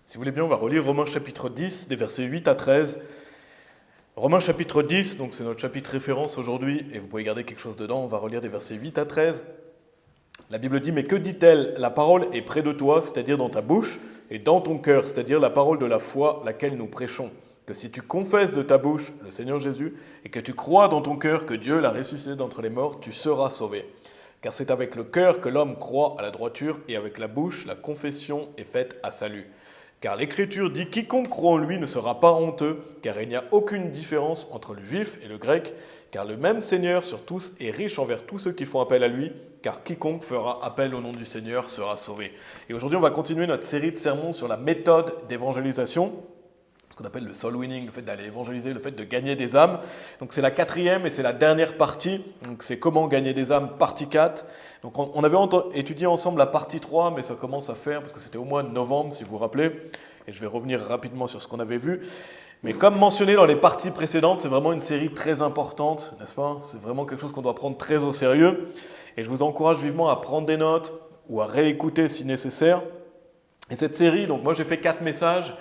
Si vous voulez bien, on va relire Romains chapitre 10, des versets 8 à 13. Romains chapitre 10, donc c'est notre chapitre référence aujourd'hui, et vous pouvez garder quelque chose dedans, on va relire des versets 8 à 13. La Bible dit, mais que dit-elle? La parole est près de toi, c'est-à-dire dans ta bouche, et dans ton cœur, c'est-à-dire la parole de la foi, laquelle nous prêchons. Que si tu confesses de ta bouche le Seigneur Jésus, et que tu crois dans ton cœur que Dieu l'a ressuscité d'entre les morts, tu seras sauvé. Car c'est avec le cœur que l'homme croit à la droiture, et avec la bouche, la confession est faite à salut. Car l'Écriture dit « Quiconque croit en lui ne sera pas honteux, car il n'y a aucune différence entre le juif et le grec, car le même Seigneur sur tous est riche envers tous ceux qui font appel à lui, car quiconque fera appel au nom du Seigneur sera sauvé. » Et aujourd'hui, on va continuer notre série de sermons sur la méthode d'évangélisation, ce qu'on appelle le soul winning, le fait d'aller évangéliser, le fait de gagner des âmes. Donc c'est la quatrième et c'est la dernière partie, donc c'est comment gagner des âmes, partie 4. Donc on avait étudié ensemble la partie 3, mais ça commence à faire, parce que c'était au mois de novembre, si vous vous rappelez, et je vais revenir rapidement sur ce qu'on avait vu. Mais comme mentionné dans les parties précédentes, c'est vraiment une série très importante, n'est-ce pas? C'est vraiment quelque chose qu'on doit prendre très au sérieux, et je vous encourage vivement à prendre des notes, ou à réécouter si nécessaire. Et cette série, donc moi j'ai fait 4 messages,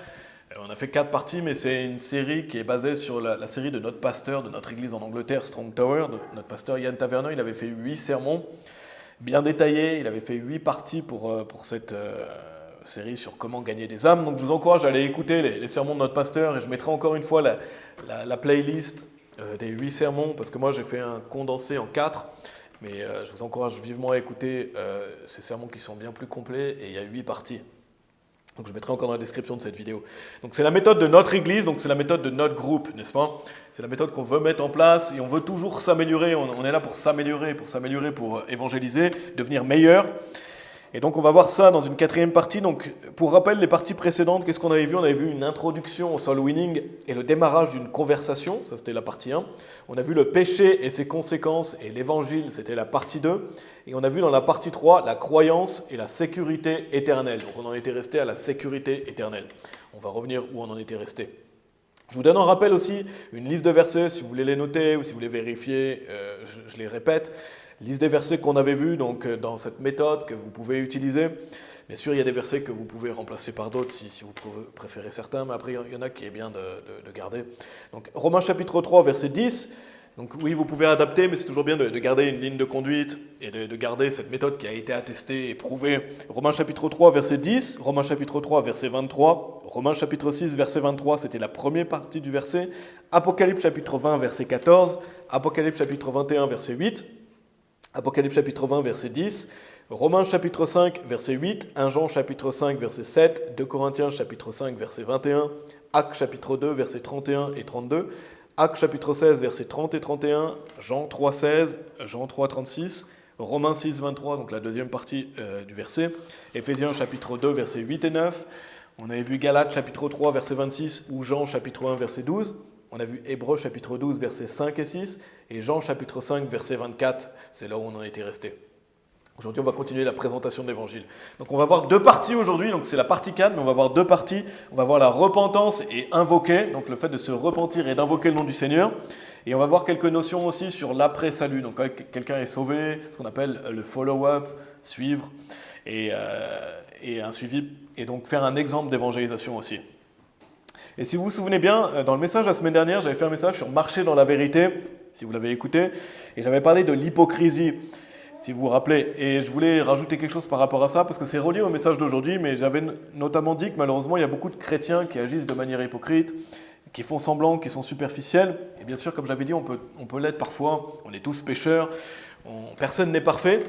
on a fait 4 parties, mais c'est une série qui est basée sur la série de notre pasteur, de notre église en Angleterre, Strong Tower, de notre pasteur Yann Taverneau. Il avait fait 8 sermons, bien détaillés. Il avait fait 8 parties pour cette série sur comment gagner des âmes. Donc je vous encourage à aller écouter les sermons de notre pasteur, et je mettrai encore une fois la playlist des 8 sermons, parce que moi j'ai fait un condensé en 4, mais je vous encourage vivement à écouter ces sermons qui sont bien plus complets, et il y a 8 parties. Donc je mettrai encore dans la description de cette vidéo. Donc c'est la méthode de notre église, donc c'est la méthode de notre groupe, n'est-ce pas? C'est la méthode qu'on veut mettre en place, et on veut toujours s'améliorer. On est là pour s'améliorer, pour évangéliser, devenir meilleur. Et donc on va voir ça dans une 4e partie. Donc pour rappel, les parties précédentes, qu'est-ce qu'on avait vu? On avait vu une introduction au soul winning et le démarrage d'une conversation, ça c'était la partie 1. On a vu le péché et ses conséquences et l'évangile, c'était la partie 2. Et on a vu dans la partie 3 la croyance et la sécurité éternelle. Donc on en était resté à la sécurité éternelle. On va revenir où on en était resté. Je vous donne en rappel aussi une liste de versets, si vous voulez les noter ou si vous voulez vérifier, je les répète. Liste des versets qu'on avait vus donc, dans cette méthode que vous pouvez utiliser. Bien sûr, il y a des versets que vous pouvez remplacer par d'autres si vous préférez certains, mais après, il y en a qui est bien de garder. Donc, Romains chapitre 3, verset 10. Donc oui, vous pouvez adapter, mais c'est toujours bien de garder une ligne de conduite et de garder cette méthode qui a été attestée et prouvée. Romains chapitre 3, verset 10, Romains chapitre 3, verset 23, Romains chapitre 6, verset 23, c'était la première partie du verset, Apocalypse chapitre 20, verset 14, Apocalypse chapitre 21, verset 8, Apocalypse chapitre 20, verset 10, Romains chapitre 5, verset 8, 1 Jean chapitre 5, verset 7, 2 Corinthiens chapitre 5, verset 21, Actes chapitre 2, verset 31 et 32, Actes chapitre 16, versets 30 et 31, Jean 3, 16, Jean 3, 36, Romains 6, 23, donc la deuxième partie du verset, Éphésiens chapitre 2, versets 8 et 9, on avait vu Galates chapitre 3, verset 26, ou Jean chapitre 1, verset 12, on a vu Hébreux chapitre 12, versets 5 et 6, et Jean chapitre 5, verset 24, c'est là où on en était resté. Aujourd'hui, on va continuer la présentation de l'Évangile. Donc on va voir 2 parties aujourd'hui, donc c'est la partie 4, mais on va voir 2 parties. On va voir la repentance et invoquer, donc le fait de se repentir et d'invoquer le nom du Seigneur. Et on va voir quelques notions aussi sur l'après-salut, donc quand quelqu'un est sauvé, ce qu'on appelle le follow-up, suivre, et un suivi, et donc faire un exemple d'évangélisation aussi. Et si vous vous souvenez bien, dans le message la semaine dernière, j'avais fait un message sur marcher dans la vérité, si vous l'avez écouté, et j'avais parlé de l'hypocrisie, si vous vous rappelez. Et je voulais rajouter quelque chose par rapport à ça, parce que c'est relié au message d'aujourd'hui, mais j'avais notamment dit que malheureusement, il y a beaucoup de chrétiens qui agissent de manière hypocrite, qui font semblant, qui sont superficiels. Et bien sûr, comme j'avais dit, on peut l'être parfois, on est tous pécheurs, personne n'est parfait.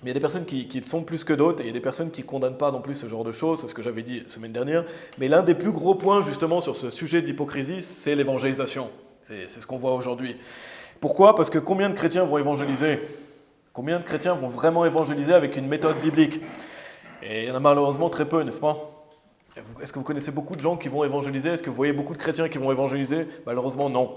Mais il y a des personnes qui le sont plus que d'autres, et il y a des personnes qui ne condamnent pas non plus ce genre de choses, c'est ce que j'avais dit la semaine dernière. Mais l'un des plus gros points justement sur ce sujet de l'hypocrisie, c'est l'évangélisation. C'est ce qu'on voit aujourd'hui. Pourquoi? Parce que combien de chrétiens vont évangéliser? Combien de chrétiens vont vraiment évangéliser avec une méthode biblique? Et il y en a malheureusement très peu, n'est-ce pas? Est-ce que vous connaissez beaucoup de gens qui vont évangéliser? Est-ce que vous voyez beaucoup de chrétiens qui vont évangéliser? Malheureusement, non.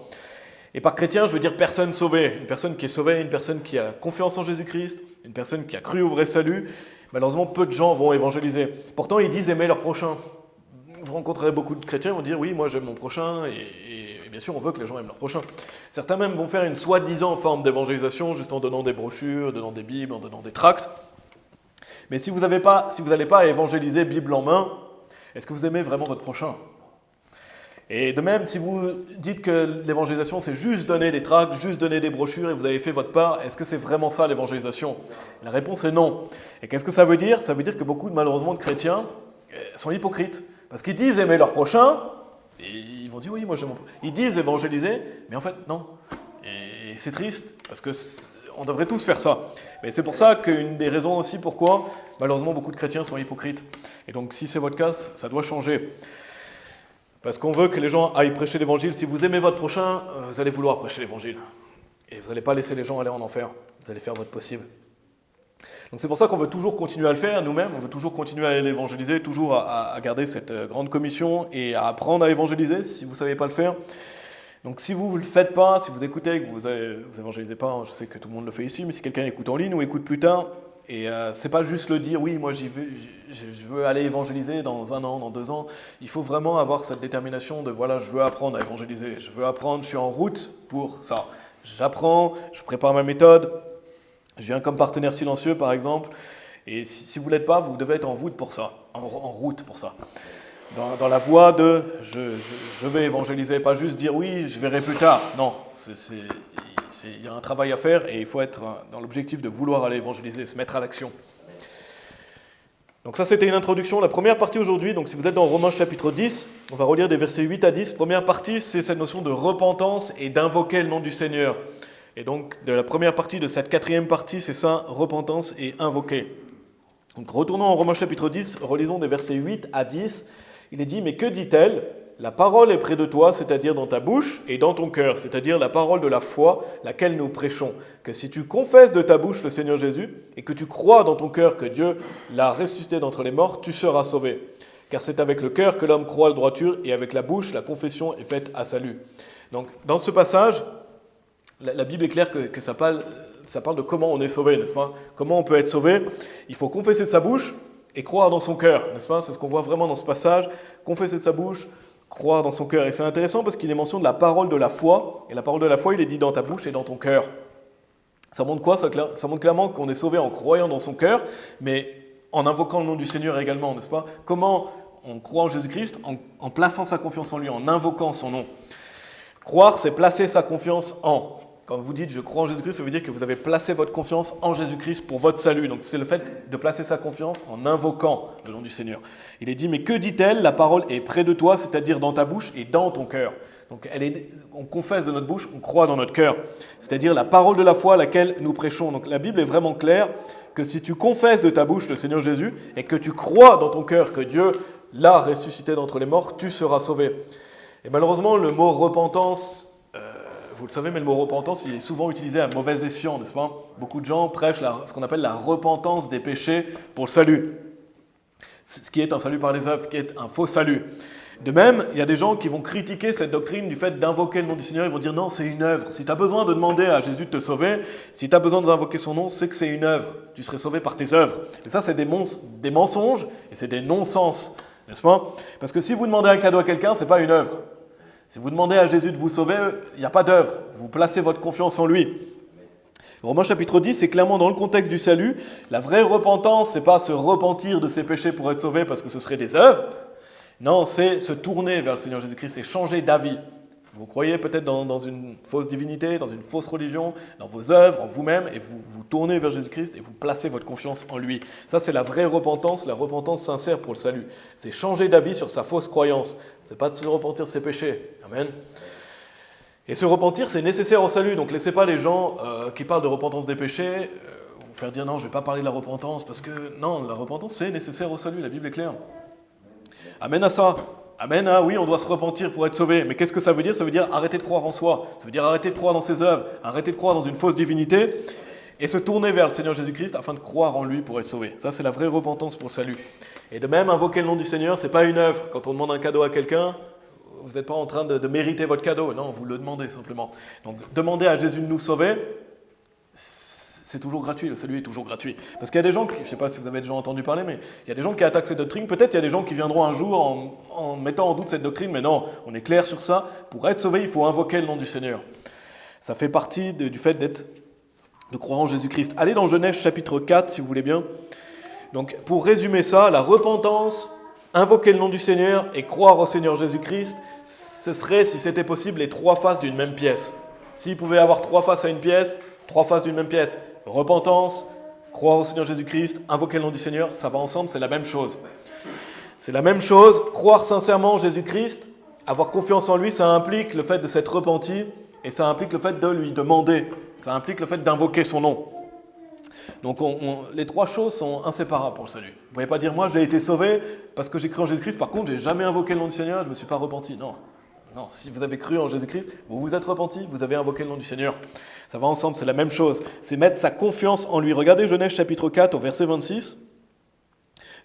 Et par chrétien, je veux dire personne sauvée. Une personne qui est sauvée, une personne qui a confiance en Jésus-Christ, une personne qui a cru au vrai salut. Malheureusement, peu de gens vont évangéliser. Pourtant, ils disent aimer leur prochain. Vous rencontrerez beaucoup de chrétiens qui vont dire « oui, moi j'aime mon prochain » et bien sûr, on veut que les gens aiment leur prochain. Certains même vont faire une soi-disant forme d'évangélisation, juste en donnant des brochures, en donnant des bibles, en donnant des tracts. Mais si vous n'allez pas évangéliser Bible en main, est-ce que vous aimez vraiment votre prochain? Et de même, si vous dites que l'évangélisation, c'est juste donner des tracts, juste donner des brochures et vous avez fait votre part, est-ce que c'est vraiment ça l'évangélisation? La réponse est non. Et qu'est-ce que ça veut dire? Ça veut dire que beaucoup, malheureusement, de chrétiens sont hypocrites. Parce qu'ils disent aimer leur prochain, et ils vont dire oui, moi j'aime mon prochain. Ils disent évangéliser, mais en fait, non. Et c'est triste, parce qu'on devrait tous faire ça. Mais c'est pour ça qu'une des raisons aussi pourquoi, malheureusement, beaucoup de chrétiens sont hypocrites. Et donc, si c'est votre cas, ça doit changer. Parce qu'on veut que les gens aillent prêcher l'évangile. Si vous aimez votre prochain, vous allez vouloir prêcher l'évangile. Et vous n'allez pas laisser les gens aller en enfer. Vous allez faire votre possible. Donc c'est pour ça qu'on veut toujours continuer à le faire nous-mêmes. On veut toujours continuer à l'évangéliser, toujours à garder cette grande commission et à apprendre à évangéliser si vous ne savez pas le faire. Donc si vous ne le faites pas, si vous écoutez, que vous évangélisez pas, je sais que tout le monde le fait ici, mais si quelqu'un écoute en ligne ou écoute plus tard, et c'est pas juste le dire, oui, moi je veux aller évangéliser dans 1 an, dans 2 ans. Il faut vraiment avoir cette détermination de, voilà, je veux apprendre à évangéliser. Je veux apprendre, je suis en route pour ça. J'apprends, je prépare ma méthode. Je viens comme partenaire silencieux, par exemple. Et si vous ne l'êtes pas, vous devez être en route pour ça. En route pour ça. Dans la voie de, je vais évangéliser. Pas juste dire, oui, je verrai plus tard. Non, il y a un travail à faire et il faut être dans l'objectif de vouloir aller évangéliser, se mettre à l'action. Donc ça, c'était une introduction. La première partie aujourd'hui, donc si vous êtes dans Romains chapitre 10, on va relire des versets 8 à 10. Première partie, c'est cette notion de repentance et d'invoquer le nom du Seigneur. Et donc, de la première partie de cette 4e partie, c'est ça, repentance et invoquer. Donc retournons en Romains chapitre 10, relisons des versets 8 à 10. Il est dit, mais que dit-elle ? La parole est près de toi, c'est-à-dire dans ta bouche et dans ton cœur, c'est-à-dire la parole de la foi, laquelle nous prêchons. Que si tu confesses de ta bouche le Seigneur Jésus et que tu crois dans ton cœur que Dieu l'a ressuscité d'entre les morts, tu seras sauvé. Car c'est avec le cœur que l'homme croit à la droiture et avec la bouche, la confession est faite à salut. Donc, dans ce passage, la Bible est claire que ça parle de comment on est sauvé, n'est-ce pas? Comment on peut être sauvé? Il faut confesser de sa bouche et croire dans son cœur, n'est-ce pas? C'est ce qu'on voit vraiment dans ce passage. Confesser de sa bouche, croire dans son cœur. Et c'est intéressant parce qu'il est mention de la parole de la foi. Et la parole de la foi, il est dit dans ta bouche et dans ton cœur. Ça montre quoi? Ça montre clairement qu'on est sauvé en croyant dans son cœur, mais en invoquant le nom du Seigneur également, n'est-ce pas? Comment on croit en Jésus-Christ? En plaçant sa confiance en lui, en invoquant son nom. Croire, c'est placer sa confiance en. Quand vous dites « je crois en Jésus-Christ », ça veut dire que vous avez placé votre confiance en Jésus-Christ pour votre salut. Donc c'est le fait de placer sa confiance en invoquant le nom du Seigneur. Il est dit « mais que dit-elle? La parole est près de toi, c'est-à-dire dans ta bouche et dans ton cœur. » Donc on confesse de notre bouche, on croit dans notre cœur. C'est-à-dire la parole de la foi à laquelle nous prêchons. Donc la Bible est vraiment claire que si tu confesses de ta bouche le Seigneur Jésus et que tu crois dans ton cœur que Dieu l'a ressuscité d'entre les morts, tu seras sauvé. Et malheureusement, le mot repentance, vous le savez, mais le mot repentance, il est souvent utilisé à mauvais escient, n'est-ce pas? Beaucoup de gens prêchent ce qu'on appelle la repentance des péchés pour le salut. Ce qui est un salut par les œuvres, qui est un faux salut. De même, il y a des gens qui vont critiquer cette doctrine du fait d'invoquer le nom du Seigneur. Ils vont dire non, c'est une œuvre. Si tu as besoin de demander à Jésus de te sauver, si tu as besoin d'invoquer son nom, c'est que c'est une œuvre. Tu serais sauvé par tes œuvres. Et ça, c'est des mensonges et c'est des non-sens, n'est-ce pas? Parce que si vous demandez un cadeau à quelqu'un, ce n'est pas une œuvre. Si vous demandez à Jésus de vous sauver, il n'y a pas d'œuvre. Vous placez votre confiance en lui. Romains chapitre 10, c'est clairement dans le contexte du salut. La vraie repentance, ce n'est pas se repentir de ses péchés pour être sauvé parce que ce serait des œuvres. Non, c'est se tourner vers le Seigneur Jésus-Christ, c'est changer d'avis. Vous croyez peut-être dans une fausse divinité, dans une fausse religion, dans vos œuvres, en vous-même, et vous vous tournez vers Jésus-Christ et vous placez votre confiance en lui. Ça, c'est la vraie repentance, la repentance sincère pour le salut. C'est changer d'avis sur sa fausse croyance. Ce n'est pas de se repentir de ses péchés. Amen. Et se repentir, c'est nécessaire au salut. Donc, laissez pas les gens qui parlent de repentance des péchés vous faire dire non, je ne vais pas parler de la repentance, parce que non, la repentance, c'est nécessaire au salut. La Bible est claire. Amen à ça. Amen, ah oui, on doit se repentir pour être sauvé. Mais qu'est-ce que ça veut dire? Ça veut dire arrêter de croire en soi. Ça veut dire arrêter de croire dans ses œuvres, arrêter de croire dans une fausse divinité et se tourner vers le Seigneur Jésus-Christ afin de croire en lui pour être sauvé. Ça, c'est la vraie repentance pour le salut. Et de même, invoquer le nom du Seigneur, ce n'est pas une œuvre. Quand on demande un cadeau à quelqu'un, vous n'êtes pas en train de mériter votre cadeau. Non, vous le demandez simplement. Donc, demander à Jésus de nous sauver, c'est toujours gratuit, le salut est toujours gratuit. Parce qu'il y a des gens, je ne sais pas si vous avez déjà entendu parler, mais il y a des gens qui attaquent cette doctrine. Peut-être il y a des gens qui viendront un jour en mettant en doute cette doctrine, mais non, on est clair sur ça. Pour être sauvé, il faut invoquer le nom du Seigneur. Ça fait partie du fait de croire en Jésus-Christ. Allez dans Genèse chapitre 4, si vous voulez bien. Donc, pour résumer ça, la repentance, invoquer le nom du Seigneur et croire au Seigneur Jésus-Christ, ce serait, si c'était possible, les trois faces d'une même pièce. S'il pouvait y avoir trois faces à une pièce, trois faces d'une même pièce, repentance, croire au Seigneur Jésus-Christ, invoquer le nom du Seigneur, ça va ensemble, c'est la même chose. C'est la même chose, croire sincèrement en Jésus-Christ, avoir confiance en lui, ça implique le fait de s'être repenti et ça implique le fait de lui demander, ça implique le fait d'invoquer son nom. Donc les trois choses sont inséparables pour le salut. Vous ne pouvez pas dire, moi j'ai été sauvé parce que j'ai cru en Jésus-Christ, par contre j'ai jamais invoqué le nom du Seigneur, je ne me suis pas repenti. Non, non, si vous avez cru en Jésus-Christ, vous vous êtes repenti, vous avez invoqué le nom du Seigneur. Ça va ensemble, c'est la même chose. C'est mettre sa confiance en lui. Regardez Genèse chapitre 4 au verset 26.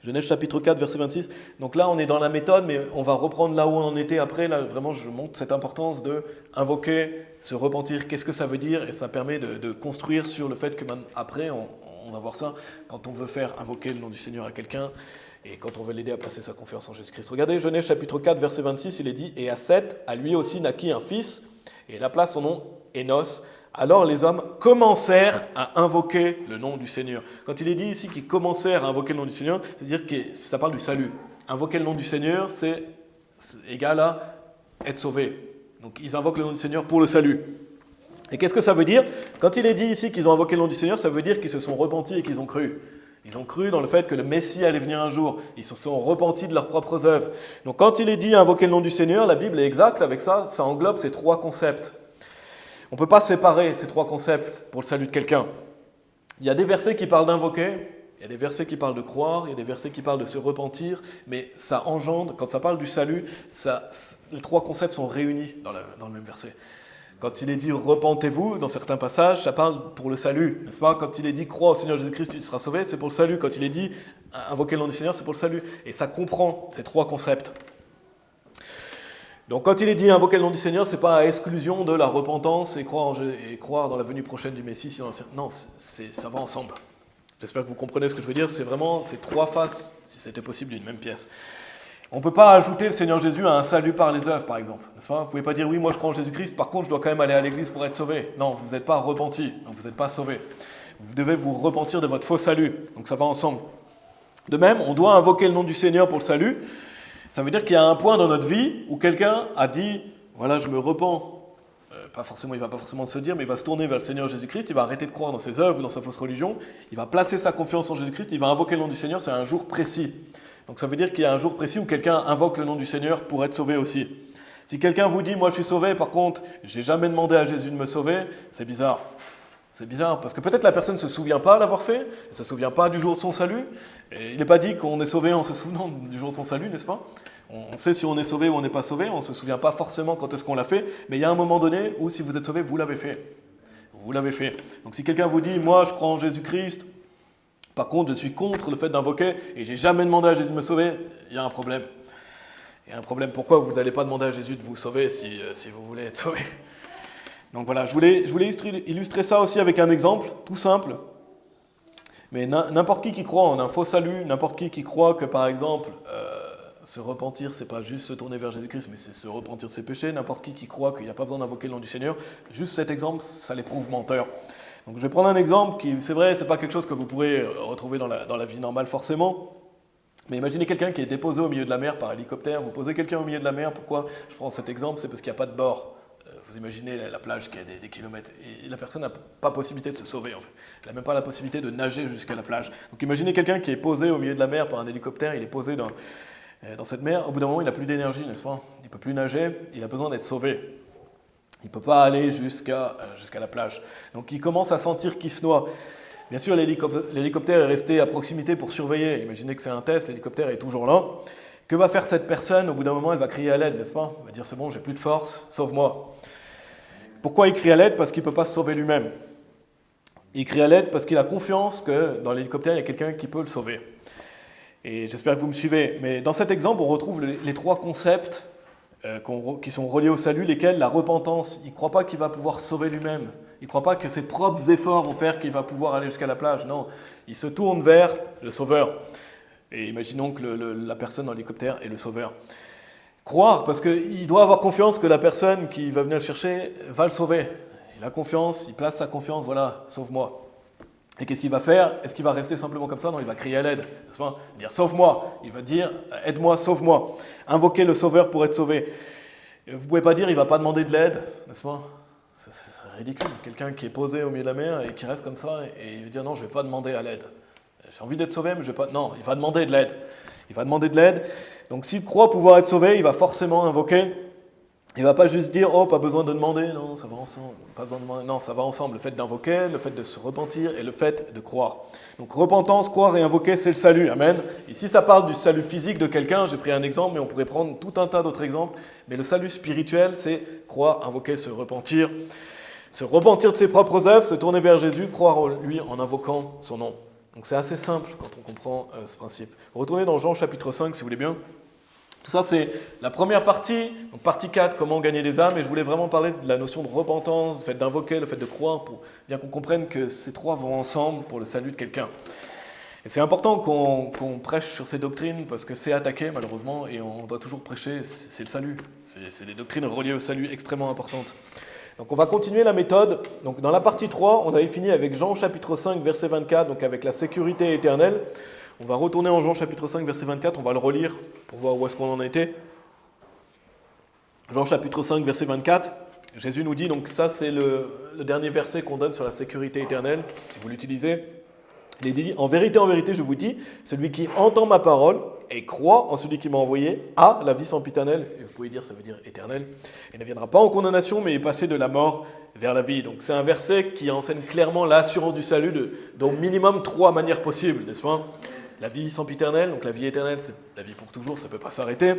Genèse chapitre 4, verset 26. Donc là, on est dans la méthode, mais on va reprendre là où on en était après. Là, vraiment, je montre cette importance de invoquer, se repentir. Qu'est-ce que ça veut dire? Et ça permet de construire sur le fait que après, on va voir ça, quand on veut faire invoquer le nom du Seigneur à quelqu'un et quand on veut l'aider à placer sa confiance en Jésus-Christ. Regardez Genèse chapitre 4, verset 26, il est dit « Et à Seth, à lui aussi naquit un fils, et il appela son nom Énos. Alors les hommes commencèrent à invoquer le nom du Seigneur. » Quand il est dit ici qu'ils commencèrent à invoquer le nom du Seigneur, c'est-à-dire que ça parle du salut. Invoquer le nom du Seigneur, c'est égal à être sauvé. Donc ils invoquent le nom du Seigneur pour le salut. Et qu'est-ce que ça veut dire? Quand il est dit ici qu'ils ont invoqué le nom du Seigneur, ça veut dire qu'ils se sont repentis et qu'ils ont cru. Ils ont cru dans le fait que le Messie allait venir un jour. Ils se sont repentis de leurs propres œuvres. Donc quand il est dit invoquer le nom du Seigneur, la Bible est exacte avec ça, ça englobe ces trois concepts. On ne peut pas séparer ces trois concepts pour le salut de quelqu'un. Il y a des versets qui parlent d'invoquer, il y a des versets qui parlent de croire, il y a des versets qui parlent de se repentir, mais ça engendre, quand ça parle du salut, les trois concepts sont réunis dans le même verset. Quand il est dit « repentez-vous », dans certains passages, ça parle pour le salut, n'est-ce pas? Quand il est dit « crois au Seigneur Jésus-Christ, tu seras sauvé », c'est pour le salut. Quand il est dit « invoquer le nom du Seigneur », c'est pour le salut. Et ça comprend ces trois concepts. Donc quand il est dit « invoquer le nom du Seigneur », ce n'est pas à exclusion de la repentance et croire dans la venue prochaine du Messie. Non, ça va ensemble. J'espère que vous comprenez ce que je veux dire. C'est vraiment ces trois faces, si c'était possible, d'une même pièce. On ne peut pas ajouter le Seigneur Jésus à un salut par les œuvres, par exemple. N'est-ce pas? Vous ne pouvez pas dire, oui, moi je crois en Jésus-Christ, par contre je dois quand même aller à l'église pour être sauvé. Non, vous n'êtes pas repenti, donc vous n'êtes pas sauvé. Vous devez vous repentir de votre faux salut, donc ça va ensemble. De même, on doit invoquer le nom du Seigneur pour le salut. Ça veut dire qu'il y a un point dans notre vie où quelqu'un a dit, voilà, je me repens. Il ne va pas forcément se dire, mais il va se tourner vers le Seigneur Jésus-Christ, il va arrêter de croire dans ses œuvres ou dans sa fausse religion, il va placer sa confiance en Jésus-Christ, il va invoquer le nom du Seigneur, c'est un jour précis. Donc ça veut dire qu'il y a un jour précis où quelqu'un invoque le nom du Seigneur pour être sauvé aussi. Si quelqu'un vous dit, moi je suis sauvé, par contre, j'ai jamais demandé à Jésus de me sauver, c'est bizarre. C'est bizarre, parce que peut-être la personne ne se souvient pas l'avoir fait, elle ne se souvient pas du jour de son salut, et il n'est pas dit qu'on est sauvé en se souvenant du jour de son salut, n'est-ce pas? On sait si on est sauvé ou on n'est pas sauvé, on ne se souvient pas forcément quand est-ce qu'on l'a fait, mais il y a un moment donné où si vous êtes sauvé, vous l'avez fait. Vous l'avez fait. Donc si quelqu'un vous dit, moi je crois en Jésus-Christ, par contre je suis contre le fait d'invoquer, et j'ai jamais demandé à Jésus de me sauver, il y a un problème. Il y a un problème, pourquoi vous n'allez pas demander à Jésus de vous sauver si vous voulez être sauvé? Donc voilà, je voulais illustrer ça aussi avec un exemple, tout simple. Mais n'importe qui croit en un faux salut, n'importe qui croit que par exemple, se repentir, c'est pas juste se tourner vers Jésus-Christ, mais c'est se repentir de ses péchés, n'importe qui croit qu'il n'y a pas besoin d'invoquer le nom du Seigneur, juste cet exemple, ça les prouve menteurs. Donc je vais prendre un exemple qui, c'est vrai, c'est pas quelque chose que vous pourrez retrouver dans la vie normale forcément, mais imaginez quelqu'un qui est déposé au milieu de la mer par hélicoptère, vous posez quelqu'un au milieu de la mer, pourquoi je prends cet exemple? C'est parce qu'il n'y a pas de bord. Vous imaginez la plage qui a des kilomètres, et la personne n'a pas possibilité de se sauver en fait. Elle n'a même pas la possibilité de nager jusqu'à la plage. Donc imaginez quelqu'un qui est posé au milieu de la mer par un hélicoptère, il est posé dans cette mer, au bout d'un moment il n'a plus d'énergie, n'est-ce pas? Il ne peut plus nager, il a besoin d'être sauvé. Il ne peut pas aller jusqu'à la plage. Donc il commence à sentir qu'il se noie. Bien sûr, l'hélicoptère est resté à proximité pour surveiller. Imaginez que c'est un test, l'hélicoptère est toujours là. Que va faire cette personne? Au bout d'un moment, elle va crier à l'aide, n'est-ce pas? Elle va dire, c'est bon, j'ai plus de force, sauve-moi. Pourquoi il crie à l'aide? Parce qu'il ne peut pas se sauver lui-même. Il crie à l'aide parce qu'il a confiance que dans l'hélicoptère, il y a quelqu'un qui peut le sauver. Et j'espère que vous me suivez. Mais dans cet exemple, on retrouve les trois concepts qui sont reliés au salut, lesquels la repentance, il ne croit pas qu'il va pouvoir se sauver lui-même. Il ne croit pas que ses propres efforts vont faire qu'il va pouvoir aller jusqu'à la plage. Non, il se tourne vers le Sauveur. Et imaginons que la personne dans l'hélicoptère est le Sauveur. Croire, parce qu'il doit avoir confiance que la personne qui va venir le chercher va le sauver. Il a confiance, il place sa confiance, voilà, sauve-moi. Et qu'est-ce qu'il va faire? Est-ce qu'il va rester simplement comme ça? Non, il va crier à l'aide, n'est-ce pas? Dire sauve-moi. Il va dire aide-moi, sauve-moi. Invoquer le sauveur pour être sauvé. Vous ne pouvez pas dire il ne va pas demander de l'aide, n'est-ce pas? C'est ridicule. Quelqu'un qui est posé au milieu de la mer et qui reste comme ça et il va dire non, je ne vais pas demander à l'aide. J'ai envie d'être sauvé, mais je ne vais pas. Non, il va demander de l'aide. Il va demander de l'aide. Donc s'il croit pouvoir être sauvé, il va forcément invoquer. Il ne va pas juste dire, oh, pas besoin de demander, non, ça va ensemble, pas besoin de demander, non, ça va ensemble, le fait d'invoquer, le fait de se repentir et le fait de croire. Donc repentance, croire et invoquer, c'est le salut, amen. Ici, ça parle du salut physique de quelqu'un, j'ai pris un exemple, mais on pourrait prendre tout un tas d'autres exemples, mais le salut spirituel, c'est croire, invoquer, se repentir de ses propres œuvres, se tourner vers Jésus, croire en lui en invoquant son nom. Donc c'est assez simple quand on comprend ce principe. Retournez dans Jean chapitre 5, si vous voulez bien. Tout ça, c'est la première partie, donc partie 4, comment gagner des âmes, et je voulais vraiment parler de la notion de repentance, le fait d'invoquer, le fait de croire, pour bien qu'on comprenne que ces trois vont ensemble pour le salut de quelqu'un. Et c'est important qu'on prêche sur ces doctrines, parce que c'est attaqué, malheureusement, et on doit toujours prêcher, c'est le salut. C'est des doctrines reliées au salut extrêmement importantes. Donc on va continuer la méthode. Donc dans la partie 3, on avait fini avec Jean chapitre 5, verset 24, donc avec la sécurité éternelle. On va retourner en Jean chapitre 5, verset 24, on va le relire pour voir où est-ce qu'on en était. Jean chapitre 5, verset 24, Jésus nous dit, donc ça c'est le dernier verset qu'on donne sur la sécurité éternelle, si vous l'utilisez. Il dit, en vérité, je vous dis, celui qui entend ma parole et croit en celui qui m'a envoyé a la vie sempiternelle, et vous pouvez dire, ça veut dire éternelle, et ne viendra pas en condamnation, mais est passé de la mort vers la vie. Donc c'est un verset qui enseigne clairement l'assurance du salut d'au minimum 3 manières possibles, n'est-ce pas? La vie sempiternelle, donc la vie éternelle, c'est la vie pour toujours, ça ne peut pas s'arrêter.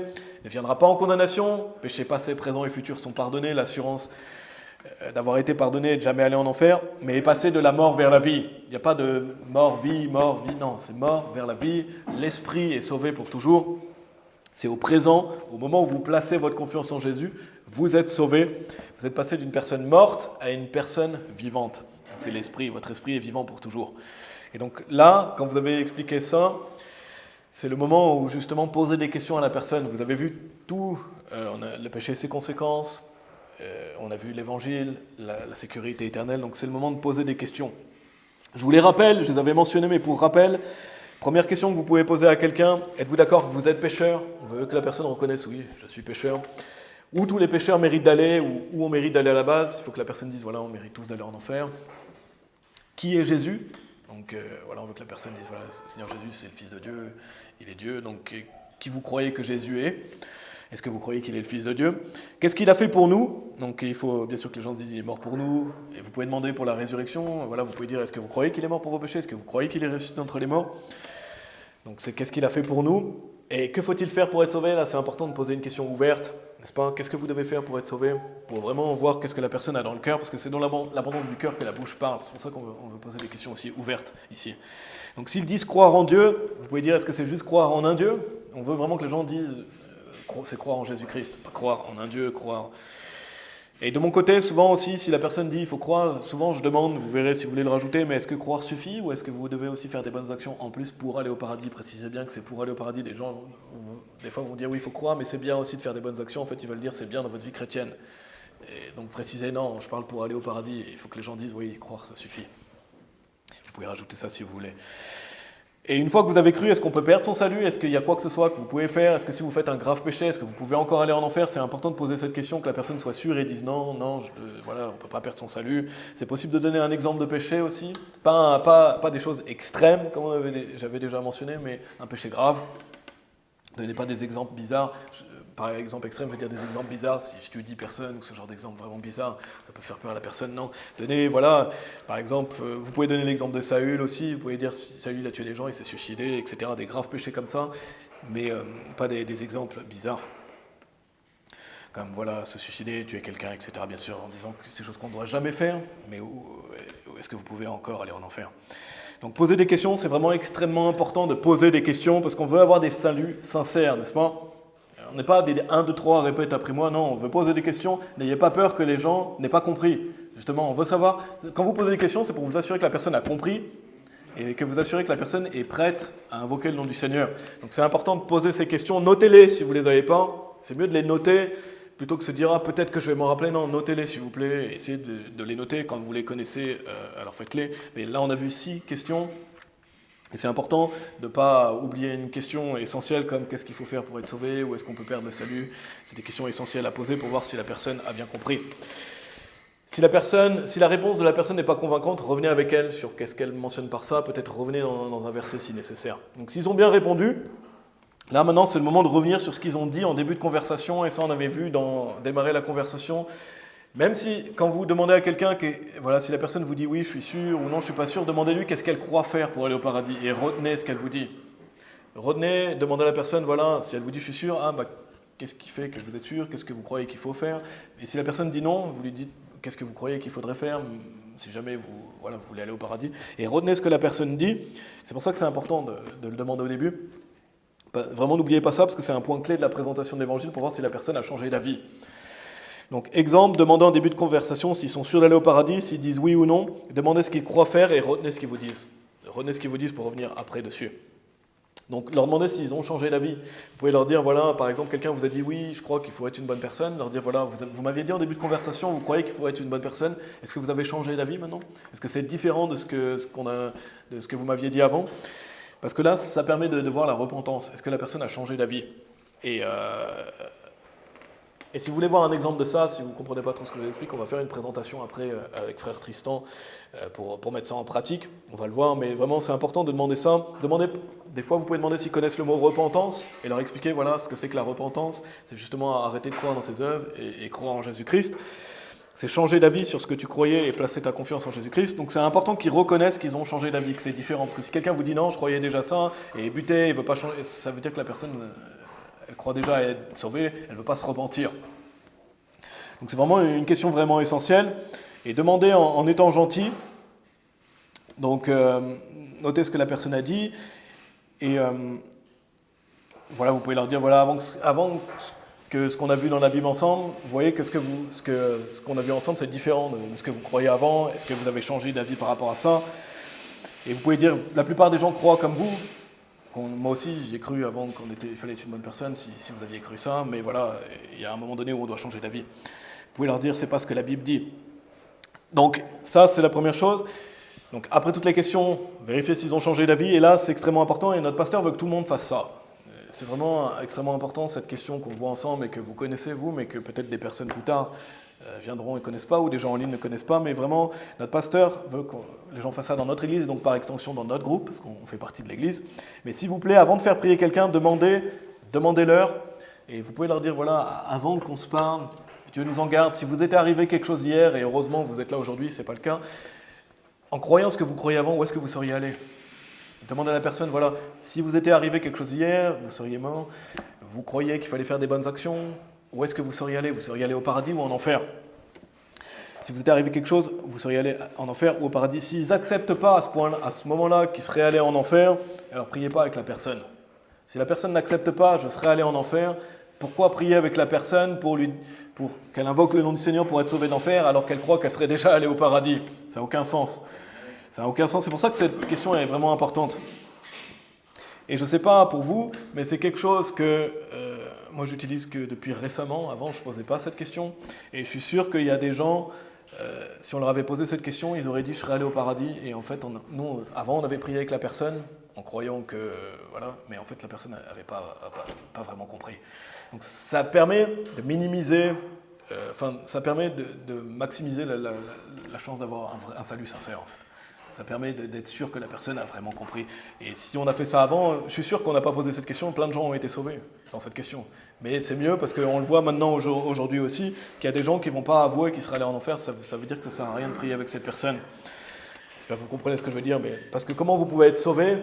Ne viendra pas en condamnation, péchés passés, présents et futurs sont pardonnés, l'assurance d'avoir été pardonné et de jamais aller en enfer, mais est passé de la mort vers la vie. Il n'y a pas de mort, vie, non, c'est mort vers la vie, l'esprit est sauvé pour toujours. C'est au présent, au moment où vous placez votre confiance en Jésus, vous êtes sauvé, vous êtes passé d'une personne morte à une personne vivante. C'est l'esprit, votre esprit est vivant pour toujours. Et donc là, quand vous avez expliqué ça, c'est le moment où justement poser des questions à la personne. Vous avez vu tout, on a le péché et ses conséquences, on a vu l'évangile, la sécurité éternelle, donc c'est le moment de poser des questions. Je vous les rappelle, je les avais mentionnés, mais pour rappel, première question que vous pouvez poser à quelqu'un, êtes-vous d'accord que vous êtes pécheur? On veut que la personne reconnaisse, oui, je suis pécheur. Où tous les pécheurs méritent d'aller, ou où on mérite d'aller à la base, il faut que la personne dise, voilà, on mérite tous d'aller en enfer. Qui est Jésus? Donc voilà, on veut que la personne dise, voilà, Seigneur Jésus, c'est le Fils de Dieu, il est Dieu, donc qui vous croyez que Jésus est? Est-ce que vous croyez qu'il est le Fils de Dieu? Qu'est-ce qu'il a fait pour nous? Donc il faut bien sûr que les gens se disent, il est mort pour nous, et vous pouvez demander pour la résurrection, voilà, vous pouvez dire, est-ce que vous croyez qu'il est mort pour vos péchés? Est-ce que vous croyez qu'il est ressuscité entre les morts? Donc c'est qu'est-ce qu'il a fait pour nous? Et que faut-il faire pour être sauvé? Là, c'est important de poser une question ouverte, n'est-ce pas? Qu'est-ce que vous devez faire pour être sauvé? Pour vraiment voir qu'est-ce que la personne a dans le cœur, parce que c'est dans l'abondance du cœur que la bouche parle. C'est pour ça qu'on veut poser des questions aussi ouvertes ici. Donc s'ils disent croire en Dieu, vous pouvez dire, est-ce que c'est juste croire en un Dieu? On veut vraiment que les gens disent, c'est croire en Jésus-Christ, pas croire en un Dieu, croire... Et de mon côté, souvent aussi, si la personne dit il faut croire, souvent je demande, vous verrez si vous voulez le rajouter, mais est-ce que croire suffit ou est-ce que vous devez aussi faire des bonnes actions en plus pour aller au paradis? Précisez bien que c'est pour aller au paradis. Les gens, des fois, vont dire oui, il faut croire, mais c'est bien aussi de faire des bonnes actions. En fait, ils veulent dire c'est bien dans votre vie chrétienne. Et donc précisez non, je parle pour aller au paradis. Il faut que les gens disent oui, croire, ça suffit. Vous pouvez rajouter ça si vous voulez. Et une fois que vous avez cru, est-ce qu'on peut perdre son salut? Est-ce qu'il y a quoi que ce soit que vous pouvez faire? Est-ce que si vous faites un grave péché, est-ce que vous pouvez encore aller en enfer? C'est important de poser cette question, que la personne soit sûre et dise non, voilà, on ne peut pas perdre son salut. C'est possible de donner un exemple de péché aussi, pas des choses extrêmes, comme j'avais déjà mentionné, mais un péché grave. Ne donnez pas des exemples bizarres. Par exemple extrême, je veux dire des exemples bizarres. Si je te dis personne ou ce genre d'exemple vraiment bizarre, ça peut faire peur à la personne. Non, donnez, voilà, par exemple, vous pouvez donner l'exemple de Saül aussi. Vous pouvez dire Saül a tué des gens, il s'est suicidé, etc. Des graves péchés comme ça, mais pas des exemples bizarres. Comme voilà, se suicider, tuer quelqu'un, etc. Bien sûr, en disant que c'est des choses qu'on ne doit jamais faire, mais où est-ce que vous pouvez encore aller en enfer? Donc poser des questions, c'est vraiment extrêmement important de poser des questions parce qu'on veut avoir des saluts sincères, n'est-ce pas? On n'est pas des 1, 2, 3, répète après moi, non, on veut poser des questions, n'ayez pas peur que les gens n'aient pas compris. Justement, on veut savoir, quand vous posez des questions, c'est pour vous assurer que la personne a compris et que vous assurez que la personne est prête à invoquer le nom du Seigneur. Donc c'est important de poser ces questions, notez-les si vous ne les avez pas, c'est mieux de les noter plutôt que de se dire ah, peut-être que je vais m'en rappeler, non, notez-les s'il vous plaît, essayez de les noter quand vous les connaissez, alors faites-les. Mais là, on a vu 6 questions. Et c'est important de ne pas oublier une question essentielle comme qu'est-ce qu'il faut faire pour être sauvé, ou est-ce qu'on peut perdre le salut. C'est des questions essentielles à poser pour voir si la personne a bien compris. Si la réponse de la personne n'est pas convaincante, revenez avec elle sur qu'est-ce qu'elle mentionne par ça, peut-être revenez dans un verset si nécessaire. Donc s'ils ont bien répondu, là maintenant c'est le moment de revenir sur ce qu'ils ont dit en début de conversation, et ça on avait vu dans démarrer la conversation. Même si, quand vous demandez à quelqu'un, voilà, si la personne vous dit oui, je suis sûr, ou non, je ne suis pas sûr, demandez-lui qu'est-ce qu'elle croit faire pour aller au paradis, et retenez ce qu'elle vous dit. Retenez, demandez à la personne, voilà, si elle vous dit je suis sûr, ah bah, qu'est-ce qui fait que vous êtes sûr, qu'est-ce que vous croyez qu'il faut faire. Et si la personne dit non, vous lui dites qu'est-ce que vous croyez qu'il faudrait faire, si jamais vous voulez aller au paradis. Et retenez ce que la personne dit, c'est pour ça que c'est important de le demander au début. Vraiment, n'oubliez pas ça, parce que c'est un point clé de la présentation de l'évangile pour voir si la personne a changé d'avis. Donc, exemple, demandez en début de conversation s'ils sont sûrs d'aller au paradis, s'ils disent oui ou non, demandez ce qu'ils croient faire et retenez ce qu'ils vous disent. Retenez ce qu'ils vous disent pour revenir après dessus. Donc, leur demander s'ils ont changé d'avis. Vous pouvez leur dire, voilà, par exemple, quelqu'un vous a dit oui, je crois qu'il faut être une bonne personne. Leur dire, voilà, vous m'aviez dit en début de conversation, vous croyez qu'il faut être une bonne personne. Est-ce que vous avez changé d'avis maintenant? Est-ce que c'est différent de ce que vous m'aviez dit avant? Parce que là, ça permet de voir la repentance. Est-ce que la personne a changé d'avis? Et si vous voulez voir un exemple de ça, si vous ne comprenez pas trop ce que je vous explique, on va faire une présentation après avec frère Tristan pour mettre ça en pratique. On va le voir, mais vraiment c'est important de demander ça. Des fois vous pouvez demander s'ils connaissent le mot repentance et leur expliquer voilà ce que c'est que la repentance. C'est justement arrêter de croire dans ses œuvres et croire en Jésus-Christ. C'est changer d'avis sur ce que tu croyais et placer ta confiance en Jésus-Christ. Donc c'est important qu'ils reconnaissent qu'ils ont changé d'avis, que c'est différent. Parce que si quelqu'un vous dit non, je croyais déjà ça, et buté, il ne veut pas changer, ça veut dire que la personne... elle croit déjà être sauvée, elle ne veut pas se repentir. Donc c'est vraiment une question vraiment essentielle. Et demandez en étant gentil. Donc notez ce que la personne a dit. Et voilà, vous pouvez leur dire, voilà, avant que ce qu'on a vu dans la Bible ensemble, vous voyez que ce qu'on a vu ensemble, c'est différent de ce que vous croyez avant. Est-ce que vous avez changé d'avis par rapport à ça? Et vous pouvez dire, la plupart des gens croient comme vous. Moi aussi, j'ai cru avant il fallait être une bonne personne, si vous aviez cru ça, mais voilà, il y a un moment donné où on doit changer d'avis. Vous pouvez leur dire, c'est pas ce que la Bible dit. Donc, ça, c'est la première chose. Donc, après toutes les questions, vérifiez s'ils ont changé d'avis, et là, c'est extrêmement important, et notre pasteur veut que tout le monde fasse ça. C'est vraiment extrêmement important, cette question qu'on voit ensemble, et que vous connaissez, vous, mais que peut-être des personnes plus tard viendront et ne connaissent pas, ou des gens en ligne ne connaissent pas, mais vraiment, notre pasteur veut que les gens fassent ça dans notre église, donc par extension dans notre groupe, parce qu'on fait partie de l'église. Mais s'il vous plaît, avant de faire prier quelqu'un, demandez-leur, et vous pouvez leur dire, voilà, avant qu'on se parle, Dieu nous en garde, si vous était arrivé quelque chose hier, et heureusement vous êtes là aujourd'hui, ce n'est pas le cas, en croyant ce que vous croyez avant, où est-ce que vous seriez allé? Demandez à la personne, voilà, si vous était arrivé quelque chose hier, vous seriez mort, vous croyez qu'il fallait faire des bonnes actions, où est-ce que vous seriez allé? Vous seriez allé au paradis ou en enfer? Si vous était arrivé quelque chose, vous seriez allé en enfer ou au paradis. S'ils n'acceptent pas à ce moment-là qu'ils seraient allés en enfer, alors priez pas avec la personne. Si la personne n'accepte pas, je serais allé en enfer, pourquoi prier avec la personne pour qu'elle invoque le nom du Seigneur pour être sauvée d'enfer alors qu'elle croit qu'elle serait déjà allée au paradis? Ça n'a aucun sens. Ça n'a aucun sens. C'est pour ça que cette question est vraiment importante. Et je ne sais pas pour vous, mais c'est quelque chose que moi j'utilise que depuis récemment. Avant, je ne posais pas cette question. Et je suis sûr qu'il y a des gens, si on leur avait posé cette question, ils auraient dit « je serais allé au paradis ». Et en fait, nous, avant, on avait prié avec la personne en croyant que... voilà, mais en fait, la personne n'avait pas vraiment compris. Donc ça permet de minimiser... ça permet de maximiser la chance d'avoir un salut sincère, en fait. Ça permet d'être sûr que la personne a vraiment compris. Et si on a fait ça avant, je suis sûr qu'on n'a pas posé cette question, plein de gens ont été sauvés sans cette question. Mais c'est mieux parce qu'on le voit maintenant aujourd'hui aussi, qu'il y a des gens qui ne vont pas avouer qu'ils seraient allés en enfer. Ça veut dire que ça ne sert à rien de prier avec cette personne. J'espère que vous comprenez ce que je veux dire. Mais parce que comment vous pouvez être sauvé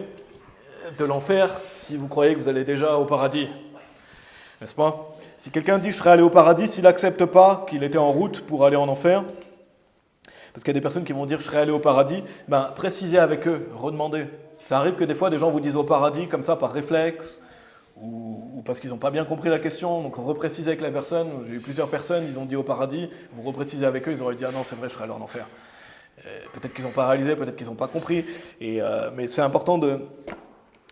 de l'enfer si vous croyez que vous allez déjà au paradis? N'est-ce pas? Si quelqu'un dit « je serais allé au paradis », s'il n'accepte pas qu'il était en route pour aller en enfer, parce qu'il y a des personnes qui vont dire « je serais allé au paradis », précisez avec eux, redemandez. Ça arrive que des fois, des gens vous disent « au paradis » comme ça, par réflexe, ou parce qu'ils n'ont pas bien compris la question, donc reprécisez avec la personne. J'ai eu plusieurs personnes, ils ont dit « au paradis », vous reprécisez avec eux, ils auraient dit « ah non, c'est vrai, je serais allé en enfer ». Peut-être qu'ils n'ont pas réalisé, peut-être qu'ils n'ont pas compris, mais c'est important de...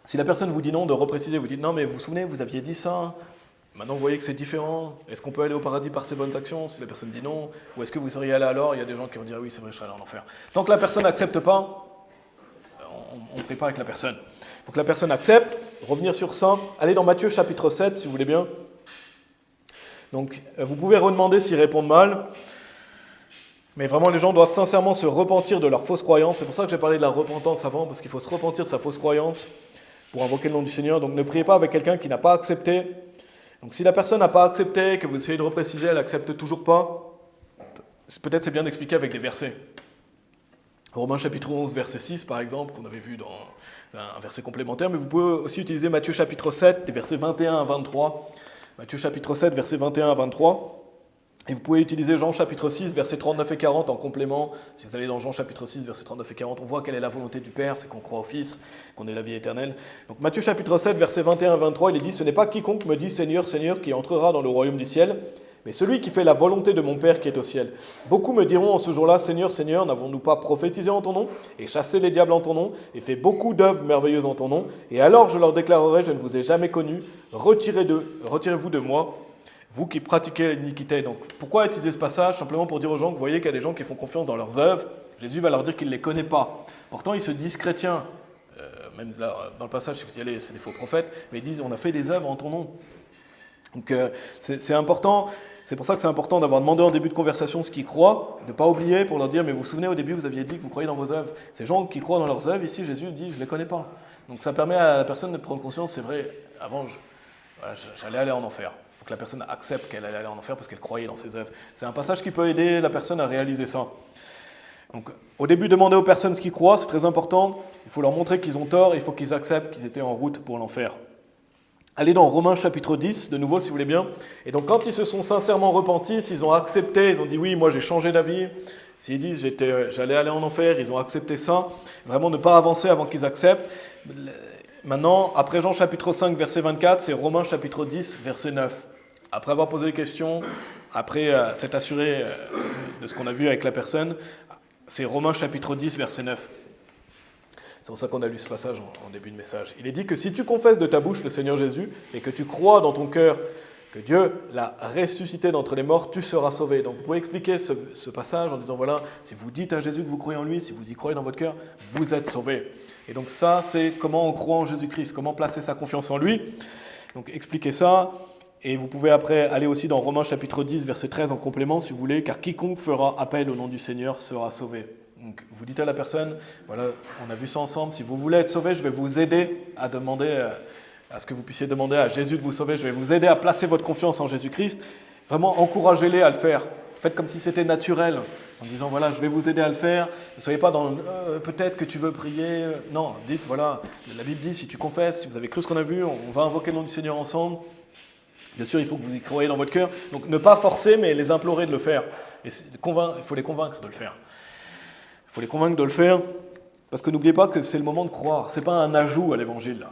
Si la personne vous dit non, de repréciser, vous dites « non, mais vous vous souvenez, vous aviez dit ça ». Maintenant, vous voyez que c'est différent. Est-ce qu'on peut aller au paradis par ses bonnes actions? Si la personne dit non, ou est-ce que vous seriez allé alors? Il y a des gens qui vont dire oui, c'est vrai, je serais allé en enfer. Tant que la personne n'accepte pas, on ne prie pas avec la personne. Il faut que la personne accepte. Revenir sur ça. Allez dans Matthieu chapitre 7, si vous voulez bien. Donc, vous pouvez redemander s'ils répondent mal. Mais vraiment, les gens doivent sincèrement se repentir de leurs fausses croyances. C'est pour ça que j'ai parlé de la repentance avant, parce qu'il faut se repentir de sa fausse croyance pour invoquer le nom du Seigneur. Donc, ne priez pas avec quelqu'un qui n'a pas accepté. Donc si la personne n'a pas accepté, que vous essayez de repréciser, elle n'accepte toujours pas, peut-être c'est bien d'expliquer avec des versets. Romains chapitre 11, verset 6 par exemple, qu'on avait vu dans un verset complémentaire, mais vous pouvez aussi utiliser Matthieu chapitre 7, des versets 21 à 23. Matthieu chapitre 7, versets 21 à 23. Et vous pouvez utiliser Jean chapitre 6, versets 39 et 40 en complément. Si vous allez dans Jean chapitre 6, versets 39 et 40, on voit quelle est la volonté du Père, c'est qu'on croit au Fils, qu'on ait la vie éternelle. Donc Matthieu chapitre 7, versets 21 et 23, il est dit « Ce n'est pas quiconque me dit Seigneur, Seigneur qui entrera dans le royaume du ciel, mais celui qui fait la volonté de mon Père qui est au ciel. Beaucoup me diront en ce jour-là, Seigneur, Seigneur, n'avons-nous pas prophétisé en ton nom, et chassé les diables en ton nom, et fait beaucoup d'œuvres merveilleuses en ton nom? Et alors je leur déclarerai, je ne vous ai jamais connus, retirez-vous de moi, vous qui pratiquez l'iniquité. » Donc, pourquoi utiliser ce passage? Simplement pour dire aux gens que vous voyez qu'il y a des gens qui font confiance dans leurs œuvres. Jésus va leur dire qu'il ne les connaît pas. Pourtant, ils se disent chrétiens. Même là, dans le passage, si vous y allez, c'est des faux prophètes. Mais ils disent, on a fait des œuvres en ton nom. Donc, c'est important. C'est pour ça que c'est important d'avoir demandé en début de conversation ce qu'ils croient, de ne pas oublier pour leur dire, mais vous vous souvenez, au début, vous aviez dit que vous croyez dans vos œuvres. Ces gens qui croient dans leurs œuvres, ici, Jésus dit, je ne les connais pas. Donc, ça permet à la personne de prendre conscience, c'est vrai, avant, j'allais aller en enfer. Que la personne accepte qu'elle allait aller en enfer parce qu'elle croyait dans ses œuvres. C'est un passage qui peut aider la personne à réaliser ça. Donc, au début, demander aux personnes ce qu'ils croient, c'est très important. Il faut leur montrer qu'ils ont tort, il faut qu'ils acceptent qu'ils étaient en route pour l'enfer. Allez dans Romains chapitre 10, de nouveau, si vous voulez bien. Et donc, quand ils se sont sincèrement repentis, s'ils ont accepté, ils ont dit oui, moi j'ai changé d'avis, s'ils disent j'allais aller en enfer, ils ont accepté ça, vraiment ne pas avancer avant qu'ils acceptent. Maintenant, après Jean chapitre 5, verset 24, c'est Romains chapitre 10, verset 9. Après avoir posé des questions, après s'être assuré de ce qu'on a vu avec la personne, c'est Romains chapitre 10, verset 9. C'est pour ça qu'on a lu ce passage en début de message. Il est dit que si tu confesses de ta bouche le Seigneur Jésus et que tu crois dans ton cœur que Dieu l'a ressuscité d'entre les morts, tu seras sauvé. Donc vous pouvez expliquer ce passage en disant, voilà, si vous dites à Jésus que vous croyez en lui, si vous y croyez dans votre cœur, vous êtes sauvés. Et donc ça, c'est comment on croit en Jésus-Christ, comment placer sa confiance en lui. Donc expliquez ça. Et vous pouvez après aller aussi dans Romains chapitre 10, verset 13 en complément, si vous voulez, car quiconque fera appel au nom du Seigneur sera sauvé. Donc vous dites à la personne, voilà, on a vu ça ensemble, si vous voulez être sauvé, je vais vous aider à demander, à ce que vous puissiez demander à Jésus de vous sauver, je vais vous aider à placer votre confiance en Jésus-Christ. Vraiment, encouragez-les à le faire. Faites comme si c'était naturel, en disant, voilà, je vais vous aider à le faire. Ne soyez pas dans peut-être que tu veux prier. Non, dites, voilà, la Bible dit, si tu confesses, si vous avez cru ce qu'on a vu, on va invoquer le nom du Seigneur ensemble. Bien sûr, il faut que vous y croyez dans votre cœur. Donc, ne pas forcer, mais les implorer de le faire. Et il faut les convaincre de le faire. Il faut les convaincre de le faire, parce que n'oubliez pas que c'est le moment de croire. Ce n'est pas un ajout à l'évangile.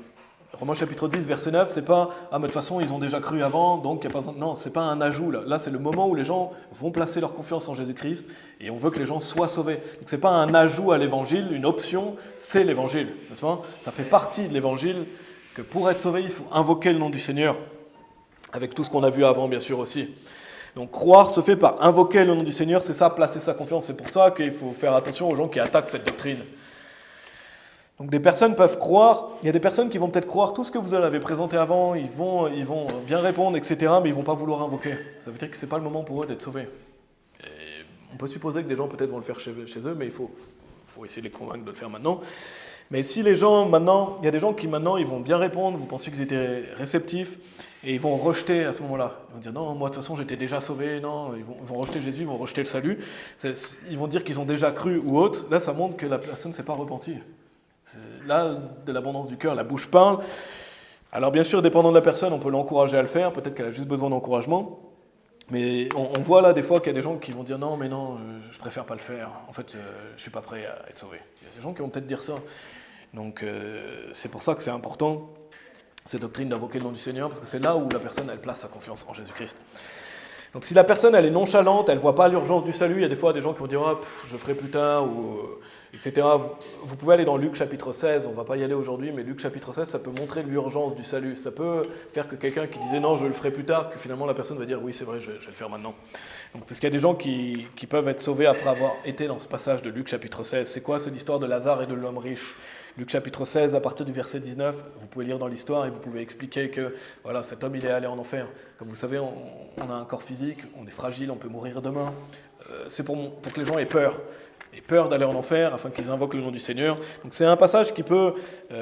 Romains chapitre 10, verset 9, c'est pas « Ah, mais de toute façon, ils ont déjà cru avant, donc il n'y a pas besoin... » Non, ce n'est pas un ajout. Là, c'est le moment où les gens vont placer leur confiance en Jésus-Christ, et on veut que les gens soient sauvés. Donc, ce n'est pas un ajout à l'évangile, une option, c'est l'évangile. N'est-ce pas? Ça fait partie de l'évangile, que pour être sauvé, il faut invoquer le nom du Seigneur. Avec tout ce qu'on a vu avant, bien sûr, aussi. Donc, croire se fait par invoquer le nom du Seigneur, c'est ça, placer sa confiance. C'est pour ça qu'il faut faire attention aux gens qui attaquent cette doctrine. Donc, des personnes peuvent croire, il y a des personnes qui vont peut-être croire tout ce que vous avez présenté avant, ils vont bien répondre, etc., mais ils ne vont pas vouloir invoquer. Ça veut dire que ce n'est pas le moment pour eux d'être sauvés. Et on peut supposer que des gens peut-être vont le faire chez eux, mais il faut essayer de les convaincre de le faire maintenant. Mais si les gens, maintenant, il y a des gens qui maintenant, ils vont bien répondre, vous pensez qu'ils étaient réceptifs, et ils vont rejeter à ce moment-là. Ils vont dire, non, moi de toute façon j'étais déjà sauvé, non, ils vont rejeter Jésus, ils vont rejeter le salut. Ils vont dire qu'ils ont déjà cru ou autre. Là, ça montre que la personne ne s'est pas repentie. Là, de l'abondance du cœur, la bouche parle. Alors bien sûr, dépendant de la personne, on peut l'encourager à le faire, peut-être qu'elle a juste besoin d'encouragement. Mais on voit là des fois qu'il y a des gens qui vont dire non, mais non, je préfère pas le faire. En fait, je ne suis pas prêt à être sauvé. Il y a des gens qui vont peut-être dire ça. Donc c'est pour ça que c'est important, cette doctrine d'invoquer le nom du Seigneur, parce que c'est là où la personne, elle place sa confiance en Jésus-Christ. Donc si la personne elle est nonchalante, elle ne voit pas l'urgence du salut, il y a des fois des gens qui vont dire ah, je le ferai plus tard, ou, etc. Vous pouvez aller dans Luc chapitre 16, on ne va pas y aller aujourd'hui, mais Luc chapitre 16, ça peut montrer l'urgence du salut. Ça peut faire que quelqu'un qui disait non, je le ferai plus tard, que finalement la personne va dire oui, c'est vrai, je vais le faire maintenant. Donc, parce qu'il y a des gens qui peuvent être sauvés après avoir été dans ce passage de Luc chapitre 16. C'est quoi? C'est l'histoire de Lazare et de l'homme riche. Luc chapitre 16, à partir du verset 19, vous pouvez lire dans l'histoire et vous pouvez expliquer que voilà, cet homme il est allé en enfer. Comme vous savez, on a un corps physique, on est fragile, on peut mourir demain. C'est pour que les gens aient peur d'aller en enfer afin qu'ils invoquent le nom du Seigneur. Donc c'est un passage qui peut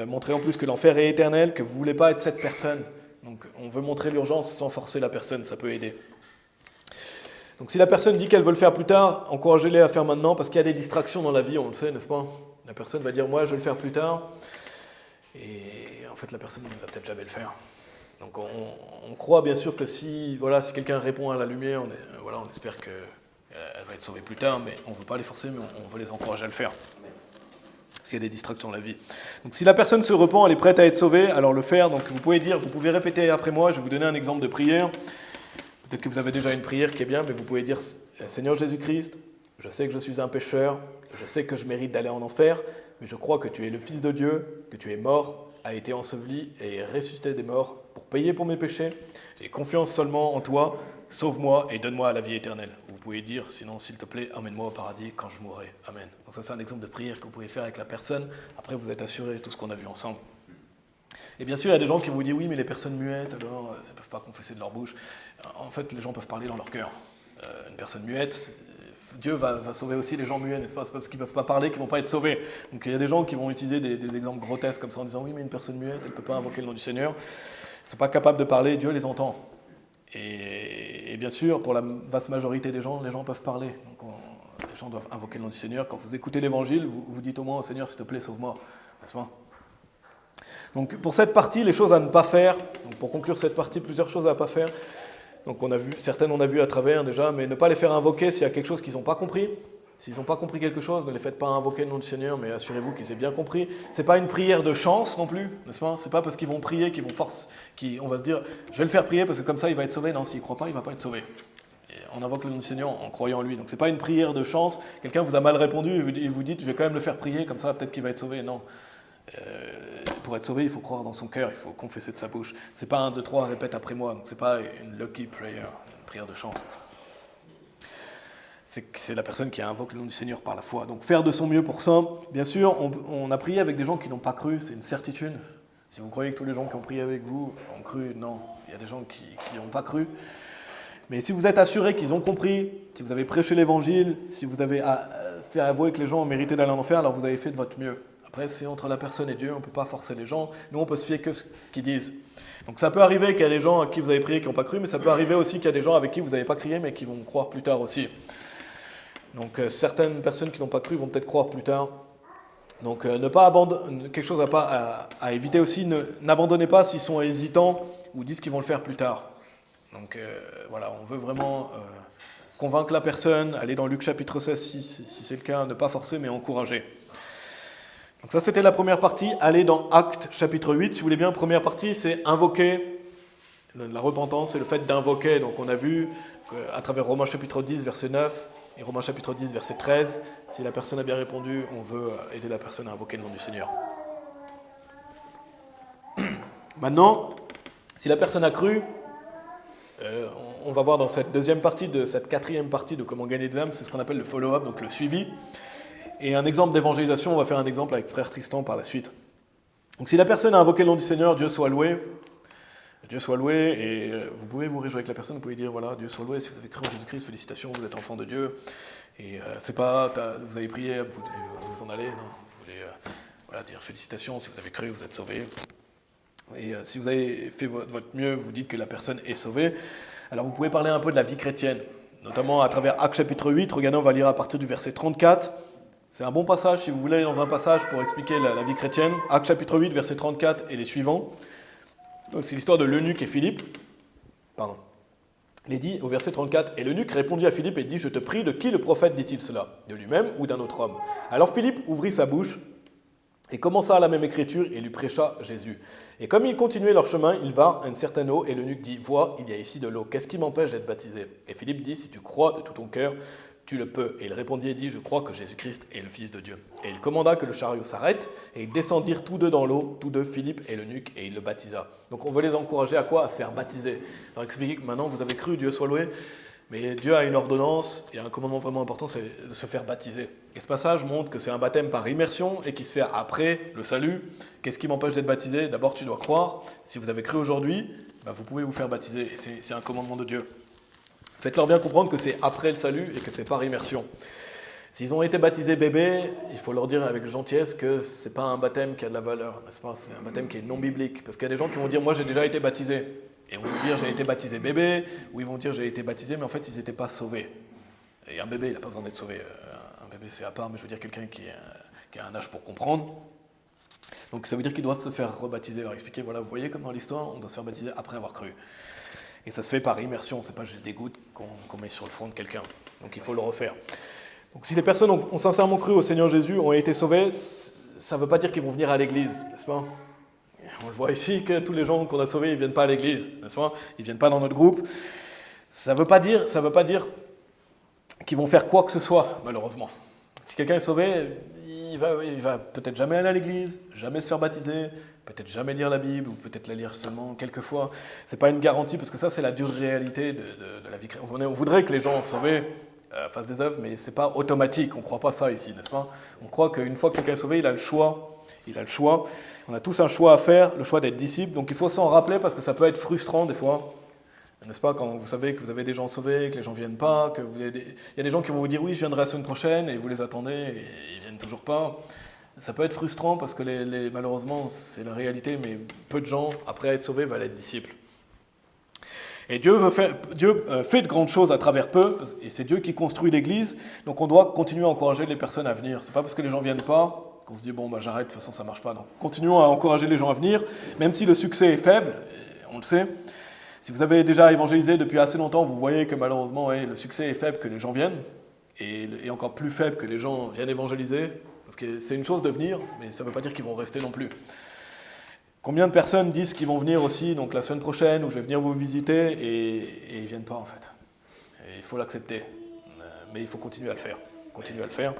montrer en plus que l'enfer est éternel, que vous ne voulez pas être cette personne. Donc on veut montrer l'urgence sans forcer la personne, ça peut aider. Donc si la personne dit qu'elle veut le faire plus tard, encouragez-les à faire maintenant, parce qu'il y a des distractions dans la vie, on le sait, n'est-ce pas? La personne va dire, moi je vais le faire plus tard, et en fait la personne ne va peut-être jamais le faire. Donc on croit bien sûr que si quelqu'un répond à la lumière, on espère qu'elle va être sauvée plus tard, mais on ne veut pas les forcer, mais on veut les encourager à le faire. Parce qu'il y a des distractions dans la vie. Donc si la personne se repent, elle est prête à être sauvée, alors le faire. Donc vous pouvez répéter après moi, je vais vous donner un exemple de prière. Peut-être que vous avez déjà une prière qui est bien, mais vous pouvez dire « Seigneur Jésus-Christ, je sais que je suis un pécheur, je sais que je mérite d'aller en enfer, mais je crois que tu es le Fils de Dieu, que tu es mort, a été enseveli et est ressuscité des morts pour payer pour mes péchés. J'ai confiance seulement en toi, sauve-moi et donne-moi la vie éternelle. » Vous pouvez dire, sinon, s'il te plaît, emmène-moi au paradis quand je mourrai. Amen. Donc ça, c'est un exemple de prière que vous pouvez faire avec la personne. Après, vous êtes assuré de tout ce qu'on a vu ensemble. Et bien sûr, il y a des gens qui vont vous dire, oui, mais les personnes muettes, alors, elles ne peuvent pas confesser de leur bouche. En fait, les gens peuvent parler dans leur cœur. Une personne muette, Dieu va sauver aussi les gens muets, n'est-ce pas? C'est pas parce qu'ils ne peuvent pas parler qu'ils ne vont pas être sauvés. Donc il y a des gens qui vont utiliser des exemples grotesques comme ça en disant, oui, mais une personne muette, elle ne peut pas invoquer le nom du Seigneur. Ils ne sont pas capables de parler, Dieu les entend. Et bien sûr, pour la vaste majorité des gens peuvent parler. Donc les gens doivent invoquer le nom du Seigneur. Quand vous écoutez l'Évangile, vous dites au moins, Seigneur, s'il te plaît, sauve-moi. N'est-ce pas? Donc pour cette partie, les choses à ne pas faire, donc pour conclure cette partie, plusieurs choses à ne pas faire. Donc certaines on a vu à travers déjà, mais ne pas les faire invoquer s'il y a quelque chose qu'ils n'ont pas compris. S'ils n'ont pas compris quelque chose, ne les faites pas invoquer le nom du Seigneur, mais assurez-vous qu'ils aient bien compris. Ce n'est pas une prière de chance non plus, n'est-ce pas? Ce n'est pas parce qu'ils vont prier qu'ils vont on va se dire, je vais le faire prier parce que comme ça il va être sauvé. Non, s'il ne croit pas, il ne va pas être sauvé. Et on invoque le nom du Seigneur en croyant en lui. Donc ce n'est pas une prière de chance. Quelqu'un vous a mal répondu et vous dites, je vais quand même le faire prier, comme ça peut-être qu'il va être sauvé. Non. Pour être sauvé, il faut croire dans son cœur, il faut confesser de sa bouche. C'est pas 1, 2, 3, répète après moi. Donc c'est pas une lucky prayer, une prière de chance. C'est la personne qui invoque le nom du Seigneur par la foi. Donc faire de son mieux pour ça. Bien sûr, on a prié avec des gens qui n'ont pas cru, c'est une certitude. Si vous croyez que tous les gens qui ont prié avec vous ont cru, non. Il y a des gens qui n'ont pas cru. Mais si vous êtes assuré qu'ils ont compris, si vous avez prêché l'évangile, si vous avez fait avouer que les gens ont mérité d'aller en enfer, alors vous avez fait de votre mieux. Après, c'est entre la personne et Dieu, on ne peut pas forcer les gens. Nous, on peut se fier que ce qu'ils disent. Donc ça peut arriver qu'il y a des gens à qui vous avez prié qui n'ont pas cru, mais ça peut arriver aussi qu'il y a des gens avec qui vous n'avez pas crié, mais qui vont croire plus tard aussi. Donc certaines personnes qui n'ont pas cru vont peut-être croire plus tard. Donc ne pas abandonner, quelque chose à éviter aussi, n'abandonnez pas s'ils sont hésitants ou disent qu'ils vont le faire plus tard. Donc voilà, on veut vraiment convaincre la personne, aller dans Luc chapitre 16 si c'est le cas, ne pas forcer mais encourager. Donc ça c'était la première partie, aller dans Actes chapitre 8, si vous voulez bien, première partie c'est invoquer, la repentance c'est le fait d'invoquer, donc on a vu à travers Romains chapitre 10 verset 9 et Romains chapitre 10 verset 13, si la personne a bien répondu, on veut aider la personne à invoquer le nom du Seigneur. Maintenant, si la personne a cru, on va voir dans cette deuxième partie, cette quatrième partie de comment gagner des âmes, c'est ce qu'on appelle le follow-up, donc le suivi. Et un exemple d'évangélisation, on va faire un exemple avec frère Tristan par la suite. Donc si la personne a invoqué le nom du Seigneur, Dieu soit loué, et vous pouvez vous réjouir avec la personne, vous pouvez dire, voilà, Dieu soit loué, si vous avez cru en Jésus-Christ, félicitations, vous êtes enfant de Dieu, et c'est pas, vous avez prié, vous en allez, non, vous voulez dire félicitations, si vous avez cru, vous êtes sauvé. Et si vous avez fait votre mieux, vous dites que la personne est sauvée. Alors vous pouvez parler un peu de la vie chrétienne, notamment à travers Actes chapitre 8. Regardez, on va lire à partir du verset 34. C'est un bon passage, si vous voulez aller dans un passage pour expliquer la vie chrétienne. Actes chapitre 8, verset 34 et les suivants. Donc c'est l'histoire de l'eunuque et Philippe. Pardon. Il est dit au verset 34, « Et l'eunuque répondit à Philippe et dit, « Je te prie, de qui le prophète dit-il cela? De lui-même ou d'un autre homme ?» Alors Philippe ouvrit sa bouche et commença la même écriture et lui prêcha Jésus. Et comme ils continuaient leur chemin, il va à une certaine eau, et l'eunuque dit, vois, il y a ici de l'eau, qu'est-ce qui m'empêche d'être baptisé? Et Philippe dit, si tu crois de tout ton cœur, tu le peux. Et il répondit et dit, je crois que Jésus-Christ est le Fils de Dieu. Et il commanda que le chariot s'arrête, et ils descendirent tous deux dans l'eau, tous deux, Philippe et l'eunuque, et il le baptisa. Donc on veut les encourager à quoi? À se faire baptiser. Alors expliquer que maintenant vous avez cru, Dieu soit loué, mais Dieu a une ordonnance, et un commandement vraiment important, c'est de se faire baptiser. Et ce passage montre que c'est un baptême par immersion et qui se fait après le salut. Qu'est-ce qui m'empêche d'être baptisé? D'abord, tu dois croire. Si vous avez cru aujourd'hui, vous pouvez vous faire baptiser, et c'est un commandement de Dieu. Faites-leur bien comprendre que c'est après le salut et que c'est par immersion. S'ils ont été baptisés bébés, il faut leur dire avec gentillesse que ce n'est pas un baptême qui a de la valeur, n'est-ce pas? C'est un baptême qui est non biblique. Parce qu'il y a des gens qui vont dire, moi j'ai déjà été baptisé. Et ils vont dire, j'ai été baptisé bébé, ou ils vont dire, j'ai été baptisé, mais en fait, ils n'étaient pas sauvés. Et un bébé, il n'a pas besoin d'être sauvé. Un bébé, c'est à part, mais je veux dire quelqu'un qui a un âge pour comprendre. Donc ça veut dire qu'ils doivent se faire rebaptiser, leur expliquer, voilà, vous voyez comme dans l'histoire, on doit se faire baptiser après avoir cru. Et ça se fait par immersion, c'est pas juste des gouttes qu'on met sur le front de quelqu'un. Donc il faut le refaire. Donc si les personnes ont sincèrement cru au Seigneur Jésus, ont été sauvées, ça ne veut pas dire qu'ils vont venir à l'église, n'est-ce pas? On le voit ici que tous les gens qu'on a sauvés, ils ne viennent pas à l'église, n'est-ce pas? Ils ne viennent pas dans notre groupe. Ça ne veut pas dire qu'ils vont faire quoi que ce soit, malheureusement. Si quelqu'un est sauvé, il va peut-être jamais aller à l'église, jamais se faire baptiser, peut-être jamais lire la Bible, ou peut-être la lire seulement quelques fois. Ce n'est pas une garantie, parce que ça, c'est la dure réalité de la vie chrétienne. On voudrait que les gens sauvés fassent des œuvres, mais ce n'est pas automatique. On ne croit pas ça ici, n'est-ce pas? On croit qu'une fois que quelqu'un est sauvé, il a le choix. Il a le choix. On a tous un choix à faire, le choix d'être disciple. Donc il faut s'en rappeler, parce que ça peut être frustrant des fois. N'est-ce pas, quand vous savez que vous avez des gens sauvés, que les gens ne viennent pas, il y a des gens qui vont vous dire oui, je viendrai la semaine prochaine, et vous les attendez, et ils ne viennent toujours pas. Ça peut être frustrant parce que malheureusement, c'est la réalité, mais peu de gens, après être sauvés, veulent être disciples. Et Dieu fait de grandes choses à travers peu, et c'est Dieu qui construit l'Église, donc on doit continuer à encourager les personnes à venir. Ce n'est pas parce que les gens ne viennent pas qu'on se dit bon, j'arrête, de toute façon ça ne marche pas. Donc continuons à encourager les gens à venir, même si le succès est faible, on le sait. Si vous avez déjà évangélisé depuis assez longtemps, vous voyez que malheureusement, le succès est faible que les gens viennent, et encore plus faible que les gens viennent évangéliser, parce que c'est une chose de venir, mais ça ne veut pas dire qu'ils vont rester non plus. Combien de personnes disent qu'ils vont venir aussi, donc la semaine prochaine, où je vais venir vous visiter, et ils ne viennent pas en fait. Et il faut l'accepter, mais il faut continuer à le faire.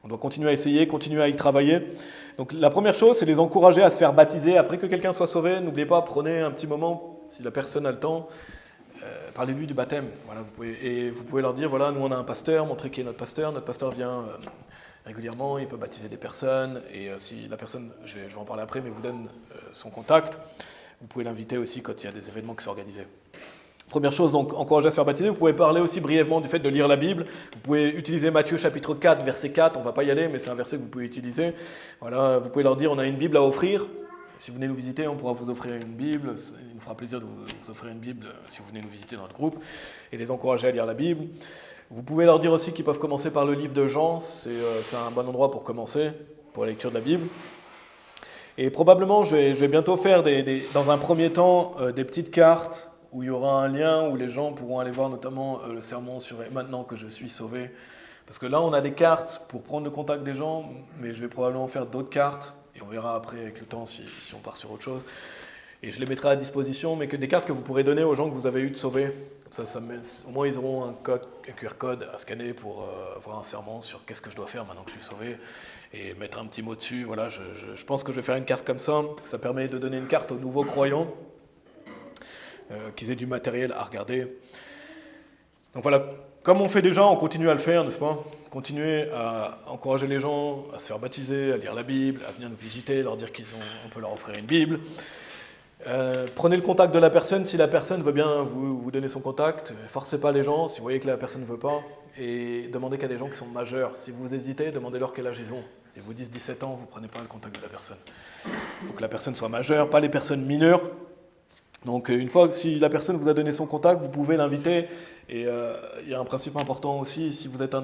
On doit continuer à essayer, continuer à y travailler. Donc la première chose, c'est les encourager à se faire baptiser. Après que quelqu'un soit sauvé, n'oubliez pas, prenez un petit moment, si la personne a le temps, parlez-lui du baptême. Voilà, vous pouvez leur dire, voilà, nous on a un pasteur, montrez qui est notre pasteur vient régulièrement, il peut baptiser des personnes, et si la personne, je vais en parler après, mais vous donne son contact, vous pouvez l'inviter aussi quand il y a des événements qui sont organisés. Première chose, donc, encourager à se faire baptiser. Vous pouvez parler aussi brièvement du fait de lire la Bible. Vous pouvez utiliser Matthieu chapitre 4, verset 4. On ne va pas y aller, mais c'est un verset que vous pouvez utiliser. Voilà, vous pouvez leur dire, on a une Bible à offrir. Si vous venez nous visiter, on pourra vous offrir une Bible. Il nous fera plaisir de vous offrir une Bible si vous venez nous visiter dans notre groupe. Et les encourager à lire la Bible. Vous pouvez leur dire aussi qu'ils peuvent commencer par le livre de Jean. C'est un bon endroit pour commencer, pour la lecture de la Bible. Et probablement, je vais bientôt faire, dans un premier temps, des petites cartes où il y aura un lien où les gens pourront aller voir notamment le sermon sur « Maintenant que je suis sauvé ». Parce que là, on a des cartes pour prendre le contact des gens, mais je vais probablement faire d'autres cartes, et on verra après avec le temps si on part sur autre chose. Et je les mettrai à disposition, mais que des cartes que vous pourrez donner aux gens que vous avez eu de sauvés. Comme ça au moins, ils auront un QR code à scanner pour voir un sermon sur qu'est-ce que je dois faire maintenant que je suis sauvé, et mettre un petit mot dessus. Voilà, je pense que je vais faire une carte comme ça. Ça permet de donner une carte aux nouveaux croyants, qu'ils aient du matériel à regarder. Donc voilà, comme on fait déjà, on continue à le faire, n'est-ce pas? Continuer à encourager les gens à se faire baptiser, à lire la Bible, à venir nous visiter, leur dire qu'on peut leur offrir une Bible. Prenez le contact de la personne, si la personne veut bien vous donner son contact, forcez pas les gens, si vous voyez que la personne ne veut pas, et demandez qu'à des gens qui sont majeurs. Si vous hésitez, demandez-leur quel âge ils ont. Si vous disent 17 ans, vous ne prenez pas le contact de la personne. Il faut que la personne soit majeure, pas les personnes mineures. Donc une fois, si la personne vous a donné son contact, vous pouvez l'inviter. Et il y a un principe important aussi, si vous êtes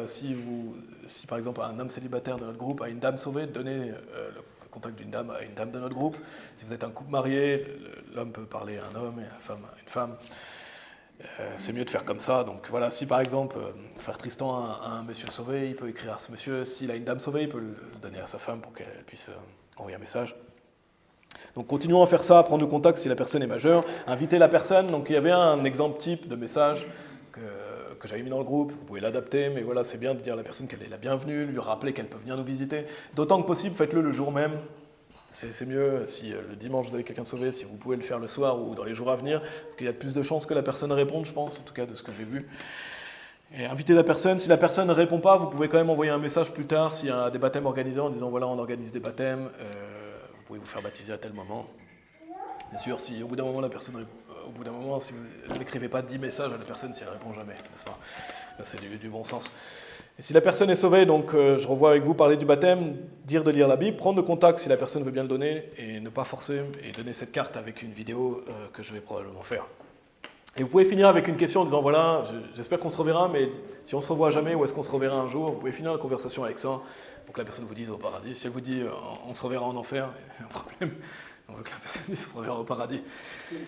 si par exemple un homme célibataire de notre groupe a une dame sauvée, donnez le contact d'une dame à une dame de notre groupe. Si vous êtes un couple marié, l'homme peut parler à un homme et la femme à une femme. c'est mieux de faire comme ça. Donc voilà, si par exemple, frère Tristan a un monsieur sauvé, il peut écrire à ce monsieur. S'il a une dame sauvée, il peut le donner à sa femme pour qu'elle puisse envoyer un message. Donc continuons à faire ça, à prendre le contact si la personne est majeure, inviter la personne. Donc il y avait un exemple type de message que j'avais mis dans le groupe, vous pouvez l'adapter, mais voilà, c'est bien de dire à la personne qu'elle est la bienvenue, lui rappeler qu'elle peut venir nous visiter. D'autant que possible, faites-le le jour même. C'est mieux si le dimanche vous avez quelqu'un sauvé, si vous pouvez le faire le soir ou dans les jours à venir, parce qu'il y a plus de chances que la personne réponde, je pense, en tout cas de ce que j'ai vu. Et invitez la personne. Si la personne ne répond pas, vous pouvez quand même envoyer un message plus tard s'il y a des baptêmes organisés en disant voilà, on organise des baptêmes, vous pouvez vous faire baptiser à tel moment. Bien sûr, si au bout d'un moment, si vous n'écrivez pas 10 messages à la personne si elle ne répond jamais, n'est-ce pas? Là, c'est du bon sens. Et si la personne est sauvée, donc je revois avec vous parler du baptême, dire de lire la Bible, prendre le contact si la personne veut bien le donner et ne pas forcer et donner cette carte avec une vidéo que je vais probablement faire. Et vous pouvez finir avec une question en disant voilà, j'espère qu'on se reverra, mais si on se revoit jamais, où est-ce qu'on se reverra un jour? Vous pouvez finir la conversation avec ça pour que la personne vous dise au paradis. Si elle vous dit on se reverra en enfer, il y a un problème. On veut que la personne dise on se reverra au paradis.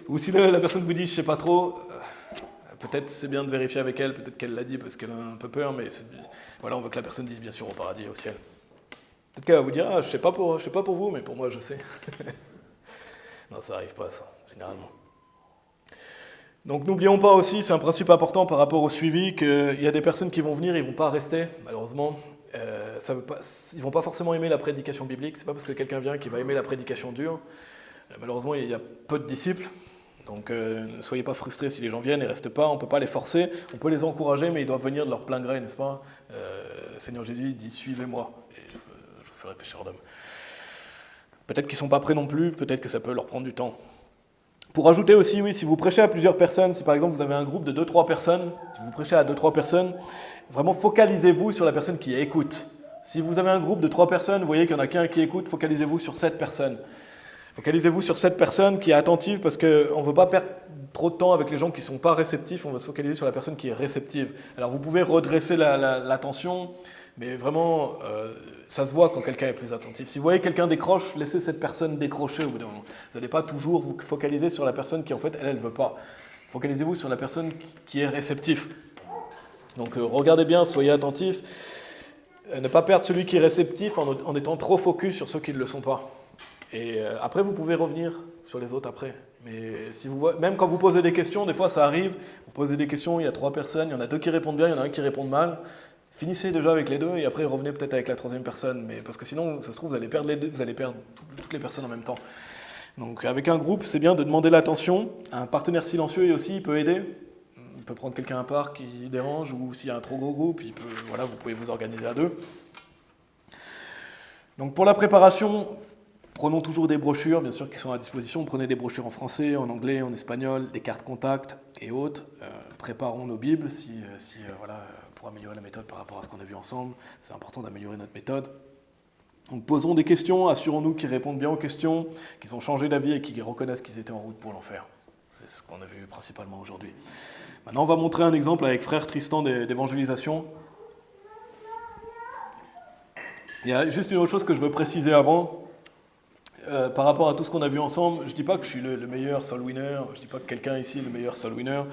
Ou si la personne vous dit je sais pas trop. Peut-être c'est bien de vérifier avec elle, peut-être qu'elle l'a dit parce qu'elle a un peu peur, mais voilà, on veut que la personne dise bien sûr au paradis et au ciel. Peut-être qu'elle va vous dire, je sais pas pour vous, mais pour moi je sais. Non, ça n'arrive pas ça, généralement. Donc n'oublions pas aussi, c'est un principe important par rapport au suivi, qu'il y a des personnes qui vont venir, ils ne vont pas rester, malheureusement. Ils ne vont pas forcément aimer la prédication biblique, c'est pas parce que quelqu'un vient qu'il va aimer la prédication dure. Malheureusement, il y a peu de disciples. Donc ne soyez pas frustrés si les gens viennent et ne restent pas, on ne peut pas les forcer, on peut les encourager, mais ils doivent venir de leur plein gré, n'est-ce pas? Seigneur Jésus dit « Suivez-moi, et je vous ferai pécheur d'hommes ». Peut-être qu'ils ne sont pas prêts non plus, peut-être que ça peut leur prendre du temps. Pour ajouter aussi, oui, si vous prêchez à plusieurs personnes, si par exemple vous avez un groupe de 2-3 personnes, si vous prêchez à 2-3 personnes, vraiment focalisez-vous sur la personne qui écoute. Si vous avez un groupe de 3 personnes, vous voyez qu'il n'y en a qu'un qui écoute, focalisez-vous sur cette personne. Focalisez-vous sur cette personne qui est attentive parce qu'on ne veut pas perdre trop de temps avec les gens qui ne sont pas réceptifs, on va se focaliser sur la personne qui est réceptive. Alors vous pouvez redresser l'attention, mais vraiment, ça se voit quand quelqu'un est plus attentif. Si vous voyez quelqu'un décroche, laissez cette personne décrocher au bout d'un moment. Vous n'allez pas toujours vous focaliser sur la personne qui en fait, elle ne veut pas. Focalisez-vous sur la personne qui est réceptive. Donc regardez bien, soyez attentifs. Ne pas perdre celui qui est réceptif en étant trop focus sur ceux qui ne le sont pas. Et après, vous pouvez revenir sur les autres après. Mais si même quand vous posez des questions, des fois ça arrive, vous posez des questions, il y a 3 personnes, il y en a 2 qui répondent bien, il y en a un qui répond mal. Finissez déjà avec les 2 et après revenez peut-être avec la 3e personne. Mais parce que sinon, ça se trouve, vous allez perdre les 2, vous allez perdre toutes les personnes en même temps. Donc avec un groupe, c'est bien de demander l'attention. Un partenaire silencieux aussi, il peut aider. Il peut prendre quelqu'un à part qui dérange, ou s'il y a un trop gros groupe, voilà, vous pouvez vous organiser à 2. Donc pour la préparation, prenons toujours des brochures, bien sûr, qui sont à disposition. Prenez des brochures en français, en anglais, en espagnol, des cartes contacts et autres. Préparons nos Bibles voilà, pour améliorer la méthode par rapport à ce qu'on a vu ensemble. C'est important d'améliorer notre méthode. Donc posons des questions, assurons-nous qu'ils répondent bien aux questions, qu'ils ont changé d'avis et qu'ils reconnaissent qu'ils étaient en route pour l'enfer. C'est ce qu'on a vu principalement aujourd'hui. Maintenant, on va montrer un exemple avec frère Tristan d'évangélisation. Il y a juste une autre chose que je veux préciser avant. Par rapport à tout ce qu'on a vu ensemble, je ne dis pas que je suis le meilleur soul winner, je ne dis pas que quelqu'un ici est le meilleur soul winner.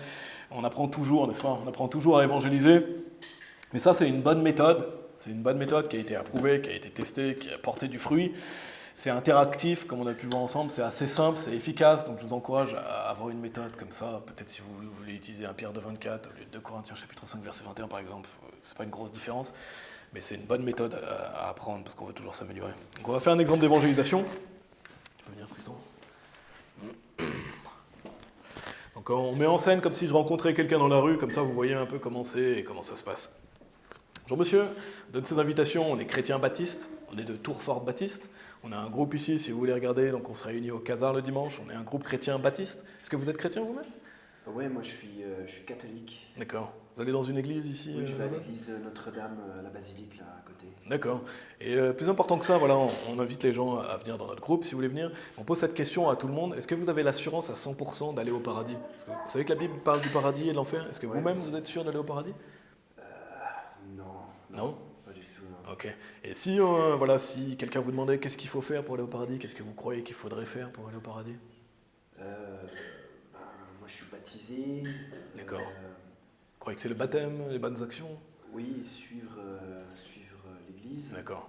On apprend toujours, n'est-ce pas? On apprend toujours à évangéliser. Mais ça, c'est une bonne méthode. C'est une bonne méthode qui a été approuvée, qui a été testée, qui a porté du fruit. C'est interactif, comme on a pu voir ensemble. C'est assez simple, c'est efficace. Donc je vous encourage à avoir une méthode comme ça. Peut-être si vous voulez utiliser 1 Pierre 2,24 au lieu de 2 Corinthiens chapitre 5, verset 21 par exemple. C'est pas une grosse différence. Mais c'est une bonne méthode à apprendre parce qu'on veut toujours s'améliorer. Donc on va faire un exemple d'évangélisation. Tu peux venir, Tristan. Donc on met en scène comme si je rencontrais quelqu'un dans la rue, comme ça vous voyez un peu comment c'est et comment ça se passe. Bonjour monsieur, on donne ces invitations, on est chrétiens baptistes, on est de Tourfort Baptiste, on a un groupe ici, si vous voulez regarder, donc on se réunit au Casar le dimanche, on est un groupe chrétien baptiste. Est-ce que vous êtes chrétien vous-même? Oui, moi je suis catholique. D'accord. Vous allez dans une église ici? Oui, je vais à l'église Notre-Dame, la basilique là à côté. D'accord. Et plus important que ça, voilà, on invite les gens à venir dans notre groupe, si vous voulez venir. On pose cette question à tout le monde. Est-ce que vous avez l'assurance à 100% d'aller au paradis? Parce que vous savez que la Bible parle du paradis et de l'enfer. Est-ce que vous-même, vous êtes sûr d'aller au paradis? Non? Pas du tout, non. Ok. Et si, si quelqu'un vous demandait qu'est-ce qu'il faut faire pour aller au paradis, qu'est-ce que vous croyez qu'il faudrait faire pour aller au paradis? Moi je suis baptisé. baptisé. D'accord. Vous croyez que c'est le baptême, les bonnes actions? Oui, suivre l'Église. D'accord.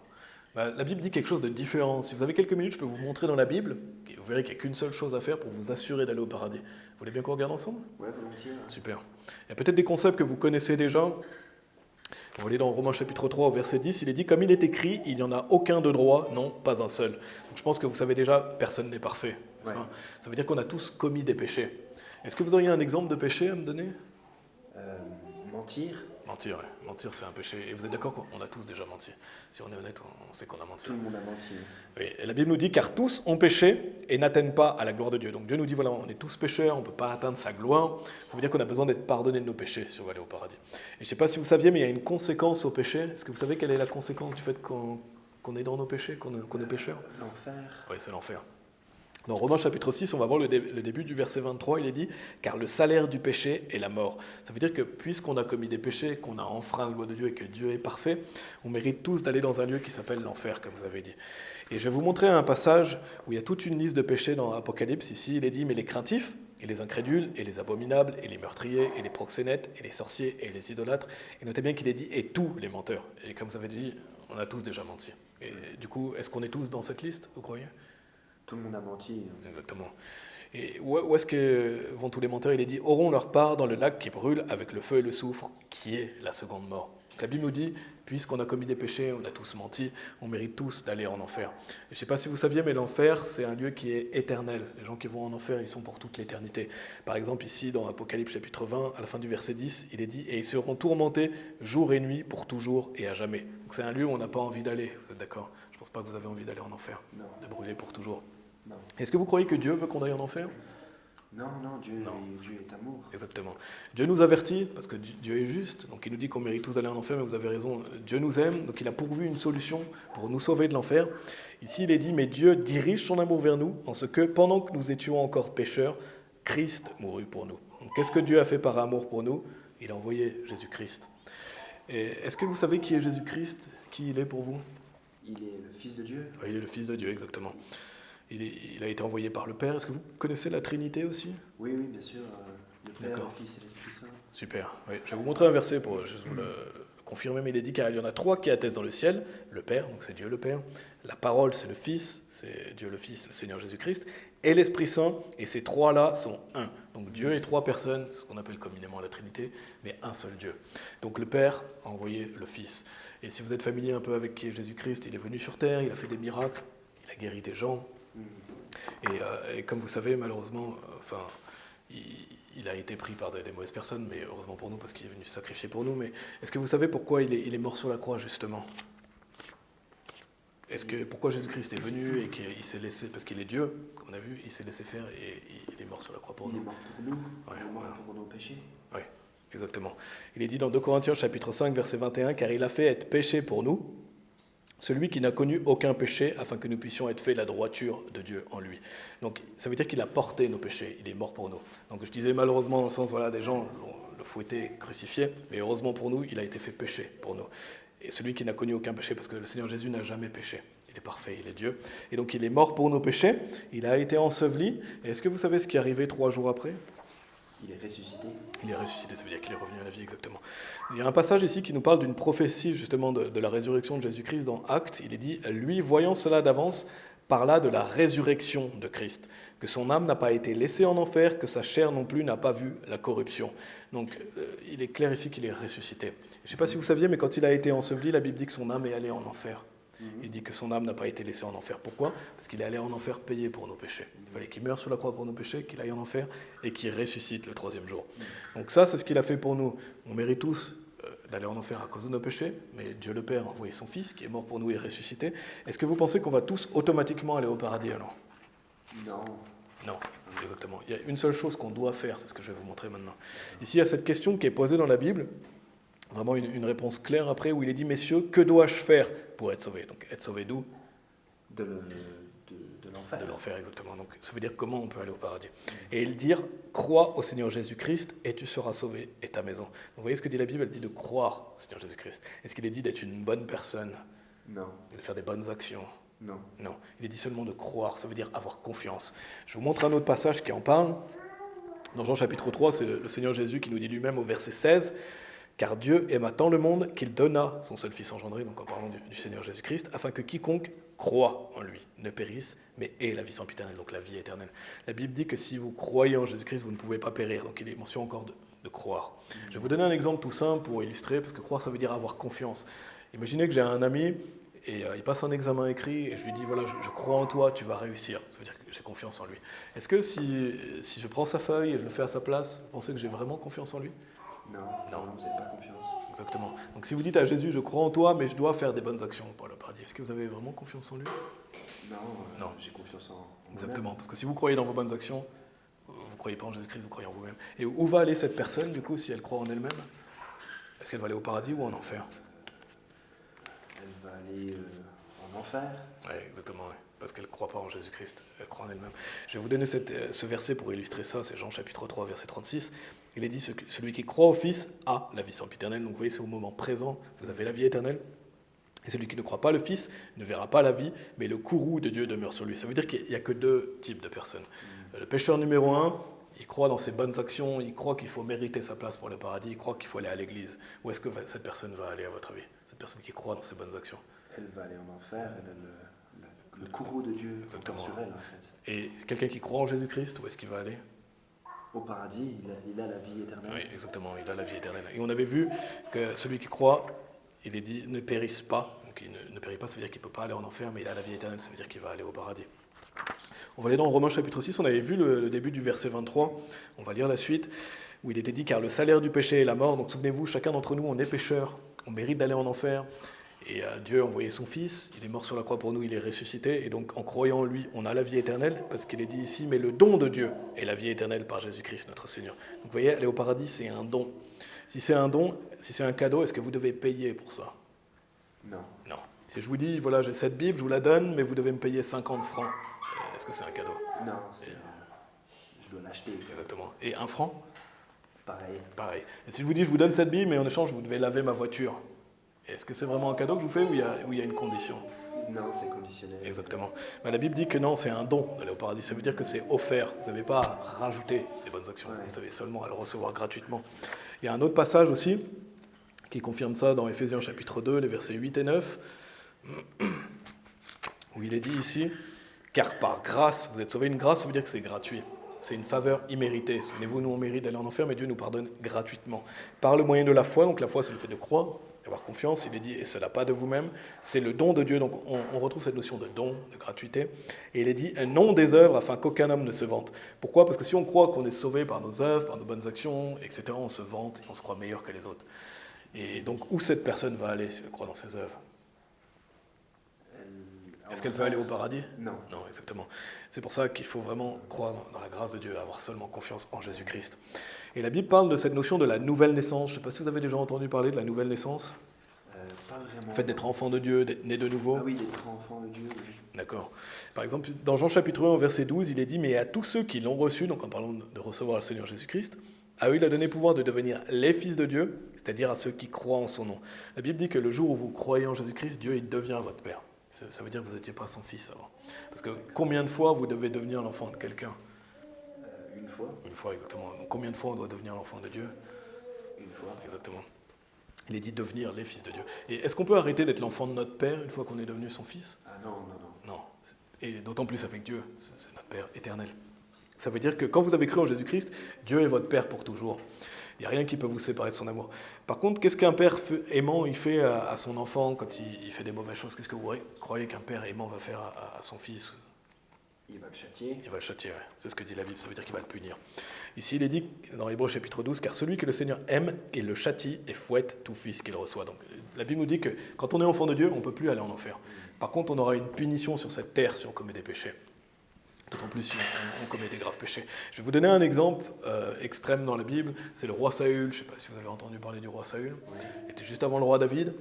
La Bible dit quelque chose de différent. Si vous avez quelques minutes, je peux vous montrer dans la Bible, et vous verrez qu'il n'y a qu'une seule chose à faire pour vous assurer d'aller au paradis. Vous voulez bien qu'on regarde ensemble? Ouais, volontiers. Ouais. Super. Il y a peut-être des concepts que vous connaissez déjà. On va aller dans Romains chapitre 3 au verset 10, il est dit « Comme il est écrit, il n'y en a aucun de droit, non, pas un seul. » Donc je pense que vous savez déjà, personne n'est parfait. N'est-ce Ouais. pas? Ça veut dire qu'on a tous commis des péchés. Est-ce que vous auriez un exemple de péché à me donner? Mentir. Mentir, ouais. Mentir, c'est un péché. Et vous êtes d'accord qu'on a tous déjà menti? Si on est honnête, on sait qu'on a menti. Tout le monde a menti. Oui, et la Bible nous dit « Car tous ont péché et n'atteignent pas à la gloire de Dieu. » Donc Dieu nous dit, voilà, on est tous pécheurs, on ne peut pas atteindre sa gloire. Ça veut dire qu'on a besoin d'être pardonné de nos péchés si on va aller au paradis. Et je ne sais pas si vous saviez, mais il y a une conséquence au péché. Est-ce que vous savez quelle est la conséquence du fait qu'on est dans nos péchés, qu'on est pécheur? L'enfer. Oui, c'est l'enfer. Dans Romains chapitre 6, on va voir le début du verset 23, il est dit « Car le salaire du péché est la mort ». Ça veut dire que puisqu'on a commis des péchés, qu'on a enfreint la loi de Dieu et que Dieu est parfait, on mérite tous d'aller dans un lieu qui s'appelle l'enfer, comme vous avez dit. Et je vais vous montrer un passage où il y a toute une liste de péchés dans Apocalypse. Ici, il est dit « Mais les craintifs, et les incrédules, et les abominables, et les meurtriers, et les proxénètes, et les sorciers, et les idolâtres ». Et notez bien qu'il est dit « Et tous les menteurs ». Et comme vous avez dit, on a tous déjà menti. Et du coup, est-ce qu'on est tous dans cette liste, vous croyez? Tout le monde a menti. Exactement. Et où est-ce que vont tous les menteurs? Il est dit, auront leur part dans le lac qui brûle avec le feu et le soufre, qui est la seconde mort. Donc la Bible nous dit, puisqu'on a commis des péchés, on a tous menti, on mérite tous d'aller en enfer. Et je ne sais pas si vous saviez, mais l'enfer, c'est un lieu qui est éternel. Les gens qui vont en enfer, ils sont pour toute l'éternité. Par exemple, ici, dans Apocalypse chapitre 20, à la fin du verset 10, il est dit, et ils seront tourmentés jour et nuit pour toujours et à jamais. Donc c'est un lieu où on n'a pas envie d'aller, vous êtes d'accord? Je ne pense pas que vous avez envie d'aller en enfer, Non. de brûler pour toujours. Non. Est-ce que vous croyez que Dieu veut qu'on aille en enfer? Non, Dieu est amour. Exactement. Dieu nous avertit, parce que Dieu est juste, donc il nous dit qu'on mérite tous d'aller en enfer, mais vous avez raison, Dieu nous aime, donc il a pourvu une solution pour nous sauver de l'enfer. Ici, il est dit, mais Dieu dirige son amour vers nous, en ce que, pendant que nous étions encore pécheurs, Christ mourut pour nous. Donc qu'est-ce que Dieu a fait par amour pour nous? Il a envoyé Jésus-Christ. Et est-ce que vous savez qui est Jésus-Christ? Qui il est pour vous? Il est le Fils de Dieu. Oui, il est le Fils de Dieu, exactement. Il a été envoyé par le Père. Est-ce que vous connaissez la Trinité aussi? Oui, bien sûr. Le Père, D'accord. le Fils et l'Esprit Saint. Super. Oui, je vais vous montrer un verset pour juste vous le confirmer, mais il est dit car il y en a trois qui attestent dans le ciel, le Père, donc c'est Dieu le Père, la parole c'est le Fils, c'est Dieu le Fils, le Seigneur Jésus-Christ, et l'Esprit Saint, et ces trois-là sont un. Donc Dieu et trois personnes, ce qu'on appelle communément la Trinité, mais un seul Dieu. Donc le Père a envoyé le Fils. Et si vous êtes familier un peu avec qui est Jésus-Christ, il est venu sur terre, il a fait des miracles, il a guéri des gens. Et comme vous savez, malheureusement, il a été pris par des mauvaises personnes, mais heureusement pour nous, parce qu'il est venu se sacrifier pour nous. Mais est-ce que vous savez pourquoi il est mort sur la croix, justement? Pourquoi Jésus-Christ est venu et qu'il s'est laissé, parce qu'il est Dieu, comme on a vu, il s'est laissé faire et il est mort sur la croix pour Il est nous. mort pour nous. Ouais, Il est mort voilà. pour nos péchés. Oui, exactement. Il est dit dans 2 Corinthiens chapitre 5, verset 21, « Car il a fait être péché pour nous, celui qui n'a connu aucun péché, afin que nous puissions être faits la droiture de Dieu en lui. » Donc ça veut dire qu'il a porté nos péchés, il est mort pour nous. Donc je disais malheureusement dans le sens, voilà, des gens l'ont le fouetté, crucifié, mais heureusement pour nous, il a été fait péché pour nous. Et celui qui n'a connu aucun péché, parce que le Seigneur Jésus n'a jamais péché. Il est parfait, il est Dieu. Et donc il est mort pour nos péchés, il a été enseveli. Et est-ce que vous savez ce qui est arrivé 3 jours après? Il est ressuscité. Il est ressuscité, ça veut dire qu'il est revenu à la vie, exactement. Il y a un passage ici qui nous parle d'une prophétie justement de la résurrection de Jésus-Christ dans Actes. Il est dit, lui, voyant cela d'avance, parla de la résurrection de Christ, que son âme n'a pas été laissée en enfer, que sa chair non plus n'a pas vu la corruption. Donc il est clair ici qu'il est ressuscité. Je ne sais pas si vous saviez, mais quand il a été enseveli, la Bible dit que son âme est allée en enfer. Il dit que son âme n'a pas été laissée en enfer. Pourquoi? Parce qu'il est allé en enfer payer pour nos péchés. Il fallait qu'il meure sur la croix pour nos péchés, qu'il aille en enfer et qu'il ressuscite le 3e jour. Donc ça, c'est ce qu'il a fait pour nous. On mérite tous d'aller en enfer à cause de nos péchés, mais Dieu le Père a envoyé son Fils qui est mort pour nous et ressuscité. Est-ce que vous pensez qu'on va tous automatiquement aller au paradis alors? Non. Non, exactement. Il y a une seule chose qu'on doit faire, c'est ce que je vais vous montrer maintenant. Ici, il y a cette question qui est posée dans la Bible, vraiment une réponse claire après, où il est dit, messieurs, que dois-je faire pour être sauvé? Donc être sauvé d'où? De l'enfer. De l'enfer, exactement. Donc ça veut dire comment on peut aller au paradis. Et il dit, crois au Seigneur Jésus-Christ et tu seras sauvé et ta maison. Donc vous voyez ce que dit la Bible? Elle dit de croire au Seigneur Jésus-Christ. Est-ce qu'il est dit d'être une bonne personne? Non. De faire des bonnes actions? Non. Non. Il est dit seulement de croire, ça veut dire avoir confiance. Je vous montre un autre passage qui en parle. Dans Jean chapitre 3, c'est le Seigneur Jésus qui nous dit lui-même au verset 16, « Car Dieu aima tant le monde qu'il donna son seul Fils engendré, donc en parlant du Seigneur Jésus-Christ, afin que quiconque croit en lui ne périsse, mais ait la vie sempiternelle, donc la vie éternelle. » La Bible dit que si vous croyez en Jésus-Christ, vous ne pouvez pas périr, donc il est mention encore de croire. Je vais vous donner un exemple tout simple pour illustrer, parce que croire, ça veut dire avoir confiance. Imaginez que j'ai un ami, et il passe un examen écrit, et je lui dis, voilà, je crois en toi, tu vas réussir. Ça veut dire que j'ai confiance en lui. Est-ce que si je prends sa feuille et je le fais à sa place, vous pensez que j'ai vraiment confiance en lui? Non, vous n'avez pas confiance. Exactement. Donc si vous dites à Jésus, je crois en toi, mais je dois faire des bonnes actions pour le paradis, est-ce que vous avez vraiment confiance en lui? Non, j'ai confiance en moi-même. Exactement. Parce que si vous croyez dans vos bonnes actions, vous ne croyez pas en Jésus-Christ, vous croyez en vous-même. Et où va aller cette personne, du coup, si elle croit en elle-même? Est-ce qu'elle va aller au paradis ou en enfer? Elle va aller en enfer. Oui, exactement, ouais. Parce qu'elle ne croit pas en Jésus-Christ, elle croit en elle-même. Je vais vous donner ce verset pour illustrer ça, c'est Jean chapitre 3, verset 36. Il est dit, celui qui croit au Fils a la vie sempiternelle. Donc vous voyez, c'est au moment présent, vous avez la vie éternelle. Et celui qui ne croit pas le Fils ne verra pas la vie, mais le courroux de Dieu demeure sur lui. Ça veut dire qu'il n'y a que deux types de personnes. Le pécheur numéro un, il croit dans ses bonnes actions, il croit qu'il faut mériter sa place pour le paradis, il croit qu'il faut aller à l'église. Où est-ce que cette personne va aller, à votre avis? Cette personne qui croit dans ses bonnes actions. Elle va aller en enfer, elle a le courroux de Dieu Exactement. sur elle, en fait. Et quelqu'un qui croit en Jésus-Christ, où est-ce qu'il va aller? Au paradis, il a la vie éternelle. Oui, exactement, il a la vie éternelle. Et on avait vu que celui qui croit, il est dit, ne périsse pas. Donc il ne périt pas, ça veut dire qu'il ne peut pas aller en enfer, mais il a la vie éternelle, ça veut dire qu'il va aller au paradis. On va aller dans Romains chapitre 6, on avait vu le début du verset 23, on va lire la suite, où il était dit, car le salaire du péché est la mort. Donc souvenez-vous, chacun d'entre nous, on est pécheur, on mérite d'aller en enfer. Et Dieu a envoyé son Fils, il est mort sur la croix pour nous, il est ressuscité, et donc en croyant en lui, on a la vie éternelle, parce qu'il est dit ici, mais le don de Dieu est la vie éternelle par Jésus-Christ, notre Seigneur. Donc vous voyez, aller au paradis, c'est un don. Si c'est un don, si c'est un cadeau, est-ce que vous devez payer pour ça? Non. Non. Si je vous dis, voilà, j'ai cette Bible, je vous la donne, mais vous devez me payer 50 francs, est-ce que c'est un cadeau? Non, je dois l'acheter. Exactement. Et 1 franc? Pareil. Pareil. Et si je vous dis, je vous donne cette Bible, mais en échange, vous devez laver ma voiture, est-ce que c'est vraiment un cadeau que je vous fais ou il y a une condition? Non, c'est conditionnel. Exactement. Mais la Bible dit que non, c'est un don d'aller au paradis. Ça veut dire que c'est offert. Vous n'avez pas à rajouter des bonnes actions. Ouais. Vous avez seulement à le recevoir gratuitement. Il y a un autre passage aussi qui confirme ça dans Éphésiens chapitre 2, les versets 8 et 9, où il est dit ici, « Car par grâce, vous êtes sauvés. » Une grâce, ça veut dire que c'est gratuit. C'est une faveur imméritée. Souvenez-vous, nous on mérite d'aller en enfer, mais Dieu nous pardonne gratuitement. Par le moyen de la foi, donc la foi c'est le fait de croire, d'avoir confiance, il est dit, et cela pas de vous-même, c'est le don de Dieu, donc on retrouve cette notion de don, de gratuité, et il est dit, non des œuvres, afin qu'aucun homme ne se vante. Pourquoi? Parce que si on croit qu'on est sauvé par nos œuvres, par nos bonnes actions, etc., on se vante et on se croit meilleur que les autres. Et donc, où cette personne va aller si elle croit dans ses œuvres? Est-ce qu'elle peut aller au paradis? Non. Non, exactement. C'est pour ça qu'il faut vraiment croire dans la grâce de Dieu, avoir seulement confiance en Jésus-Christ. Et la Bible parle de cette notion de la nouvelle naissance. Je ne sais pas si vous avez déjà entendu parler de la nouvelle naissance. Pas vraiment. Le fait d'être enfant de Dieu, d'être né de nouveau. Ah oui, d'être enfant de Dieu, oui. D'accord. Par exemple, dans Jean chapitre 1, verset 12, il est dit « Mais à tous ceux qui l'ont reçu », donc en parlant de recevoir le Seigneur Jésus-Christ, à eux il a donné pouvoir de devenir les fils de Dieu, c'est-à-dire à ceux qui croient en son nom. La Bible dit que le jour où vous croyez en Jésus-Christ, Dieu il devient votre Père. Ça veut dire que vous n'étiez pas son fils avant. Parce que combien de fois vous devez devenir l'enfant de quelqu'un? Une fois. Une fois, exactement. Donc, combien de fois on doit devenir l'enfant de Dieu? Une fois. Exactement. Il est dit devenir les fils de Dieu. Et est-ce qu'on peut arrêter d'être l'enfant de notre Père une fois qu'on est devenu son fils? Ah non, non, non. Non. Et d'autant plus avec Dieu, c'est notre Père éternel. Ça veut dire que quand vous avez cru en Jésus-Christ, Dieu est votre Père pour toujours. Il n'y a rien qui peut vous séparer de son amour. Par contre, qu'est-ce qu'un père aimant il fait à son enfant quand il fait des mauvaises choses? Qu'est-ce que vous croyez qu'un père aimant va faire à son fils? Il va le châtier. Il va le châtier, ouais. C'est ce que dit la Bible, ça veut dire qu'il va le punir. Ici, il est dit dans Hébreux chapitre 12, car celui que le Seigneur aime, il le châtie et fouette tout fils qu'il reçoit. Donc la Bible nous dit que quand on est enfant de Dieu, on ne peut plus aller en enfer. Par contre, on aura une punition sur cette terre si on commet des péchés. D'autant plus si on commet des graves péchés. Je vais vous donner un exemple extrême dans la Bible, c'est le roi Saül. Je ne sais pas si vous avez entendu parler du roi Saül. Oui. Il était juste avant le roi David.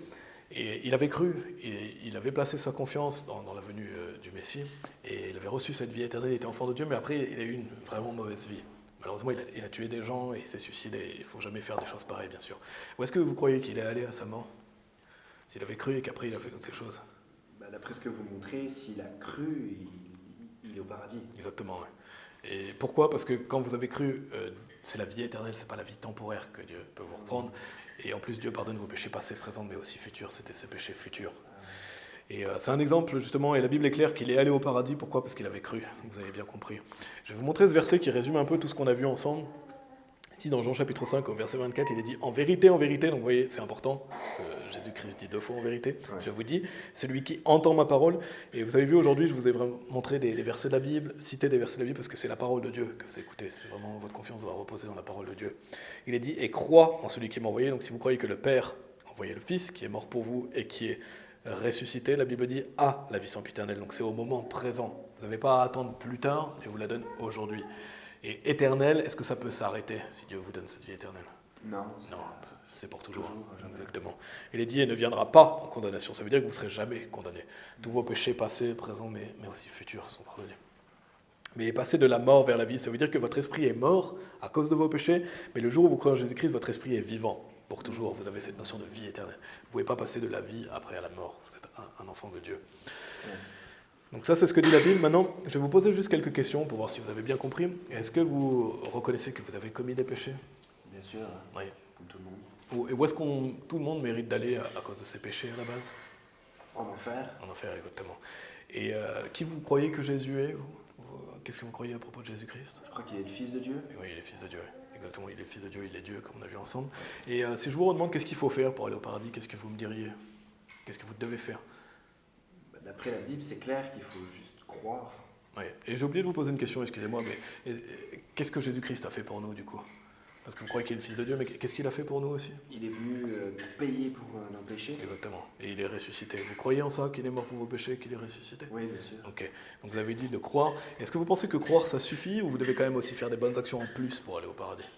Et il avait cru, et il avait placé sa confiance dans la venue du Messie, et il avait reçu cette vie éternelle, il était enfant de Dieu, mais après il a eu une vraiment mauvaise vie. Malheureusement, il a tué des gens et il s'est suicidé. Il ne faut jamais faire des choses pareilles, bien sûr. Où est-ce que vous croyez qu'il est allé à sa mort? S'il avait cru et qu'après il a fait toutes ces choses? D'après ce que vous montrez, s'il a cru, il est au paradis. Exactement, ouais. Et pourquoi? Parce que quand vous avez cru, c'est la vie éternelle, c'est pas la vie temporaire que Dieu peut vous reprendre. Et en plus, Dieu pardonne vos péchés passés, présents, mais aussi futurs. C'était ses péchés futurs. Et c'est un exemple, justement, et la Bible est claire qu'il est allé au paradis. Pourquoi? Parce qu'il avait cru. Vous avez bien compris. Je vais vous montrer ce verset qui résume un peu tout ce qu'on a vu ensemble. Ici, dans Jean chapitre 5, au verset 24, il est dit « En vérité, donc vous voyez, c'est important, Jésus-Christ dit 2 fois en vérité, je vous dis, celui qui entend ma parole », et vous avez vu aujourd'hui, je vous ai vraiment montré des versets de la Bible, cité des versets de la Bible, parce que c'est la parole de Dieu que vous écoutez, c'est vraiment votre confiance doit reposer dans la parole de Dieu. Il est dit « Et crois en celui qui m'a envoyé », donc si vous croyez que le Père a envoyé le Fils, qui est mort pour vous, et qui est ressuscité, la Bible dit « a la vie sempiternelle », donc c'est au moment présent. Vous n'avez pas à attendre plus tard, et vous la donne aujourd'hui. Et éternel, est-ce que ça peut s'arrêter si Dieu vous donne cette vie éternelle? Non, c'est pour toujours. Jamais. Exactement. Il est dit, et ne viendra pas en condamnation. Ça veut dire que vous ne serez jamais condamné. Tous vos péchés passés, présents, mais aussi futurs sont pardonnés. Mais passer de la mort vers la vie, ça veut dire que votre esprit est mort à cause de vos péchés, mais le jour où vous croyez en Jésus-Christ, votre esprit est vivant pour toujours. Vous avez cette notion de vie éternelle. Vous ne pouvez pas passer de la vie après à la mort. Vous êtes un enfant de Dieu. Ouais. Donc ça, c'est ce que dit la Bible. Maintenant, je vais vous poser juste quelques questions pour voir si vous avez bien compris. Est-ce que vous reconnaissez que vous avez commis des péchés? Bien sûr, oui. Comme tout le monde. Et où est-ce que tout le monde mérite d'aller à cause de ses péchés à la base? En enfer. En enfer, exactement. Et qui vous croyez que Jésus est? Qu'est-ce que vous croyez à propos de Jésus-Christ? Je crois qu'il est le Fils de Dieu. Oui, il est le Fils de Dieu. Exactement, il est le Fils de Dieu, il est Dieu, comme on a vu ensemble. Et si je vous redemande qu'est-ce qu'il faut faire pour aller au paradis, qu'est-ce que vous me diriez? Qu'est-ce que vous devez faire? D'après la Bible, c'est clair qu'il faut juste croire. Oui. Et j'ai oublié de vous poser une question, excusez-moi, mais qu'est-ce que Jésus-Christ a fait pour nous, du coup? Parce que vous croyez qu'il est le Fils de Dieu, mais qu'est-ce qu'il a fait pour nous aussi? Il est venu payer pour nos péchés. Exactement. Et il est ressuscité. Vous croyez en ça, qu'il est mort pour vos péchés, qu'il est ressuscité? Oui, bien sûr. Ok. Donc vous avez dit de croire. Est-ce que vous pensez que croire, ça suffit, ou vous devez quand même aussi faire des bonnes actions en plus pour aller au paradis?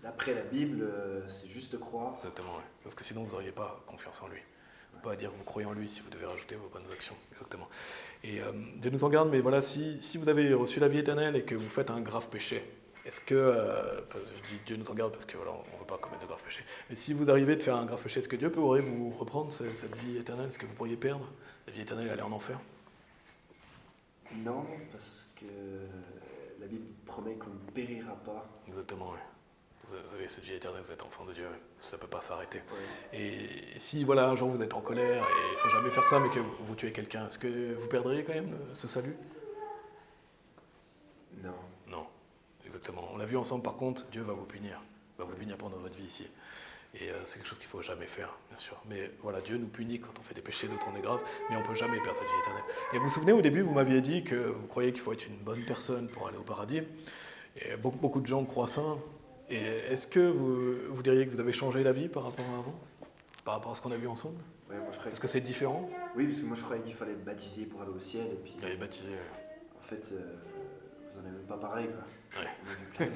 D'après la Bible, c'est juste croire. Exactement, oui. Parce que sinon, vous n'auriez pas confiance en lui. Pas à dire que vous croyez en lui si vous devez rajouter vos bonnes actions. Exactement. Et Dieu nous en garde, mais voilà, si vous avez reçu la vie éternelle et que vous faites un grave péché, est-ce que, je dis Dieu nous en garde parce que voilà, on ne veut pas commettre de graves péchés, mais si vous arrivez de faire un grave péché, est-ce que Dieu pourrait vous reprendre cette vie éternelle? Est-ce que vous pourriez perdre la vie éternelle et aller en enfer? Non, parce que la Bible promet qu'on ne périra pas. Exactement, oui. Vous avez cette vie éternelle, vous êtes enfant de Dieu, ça ne peut pas s'arrêter. Ouais. Et si, voilà, un jour vous êtes en colère, et il ne faut jamais faire ça, mais que vous tuez quelqu'un, est-ce que vous perdriez quand même ce salut? Non. Non, exactement. On l'a vu ensemble, par contre, Dieu va vous punir pendant votre vie ici. Et c'est quelque chose qu'il ne faut jamais faire, bien sûr. Mais voilà, Dieu nous punit quand on fait des péchés, d'autres on est grave, mais on ne peut jamais perdre cette vie éternelle. Et vous vous souvenez, au début, vous m'aviez dit que vous croyez qu'il faut être une bonne personne pour aller au paradis. Et beaucoup de gens croient ça. Et est-ce que vous diriez que vous avez changé la vie par rapport à avant? Par rapport à ce qu'on a vu ensemble? Ouais, moi, est-ce que c'est différent? Oui, parce que moi je croyais qu'il fallait être baptisé pour aller au ciel. Et puis, aller baptisé, en fait, vous n'en avez même pas parlé, quoi. Ouais.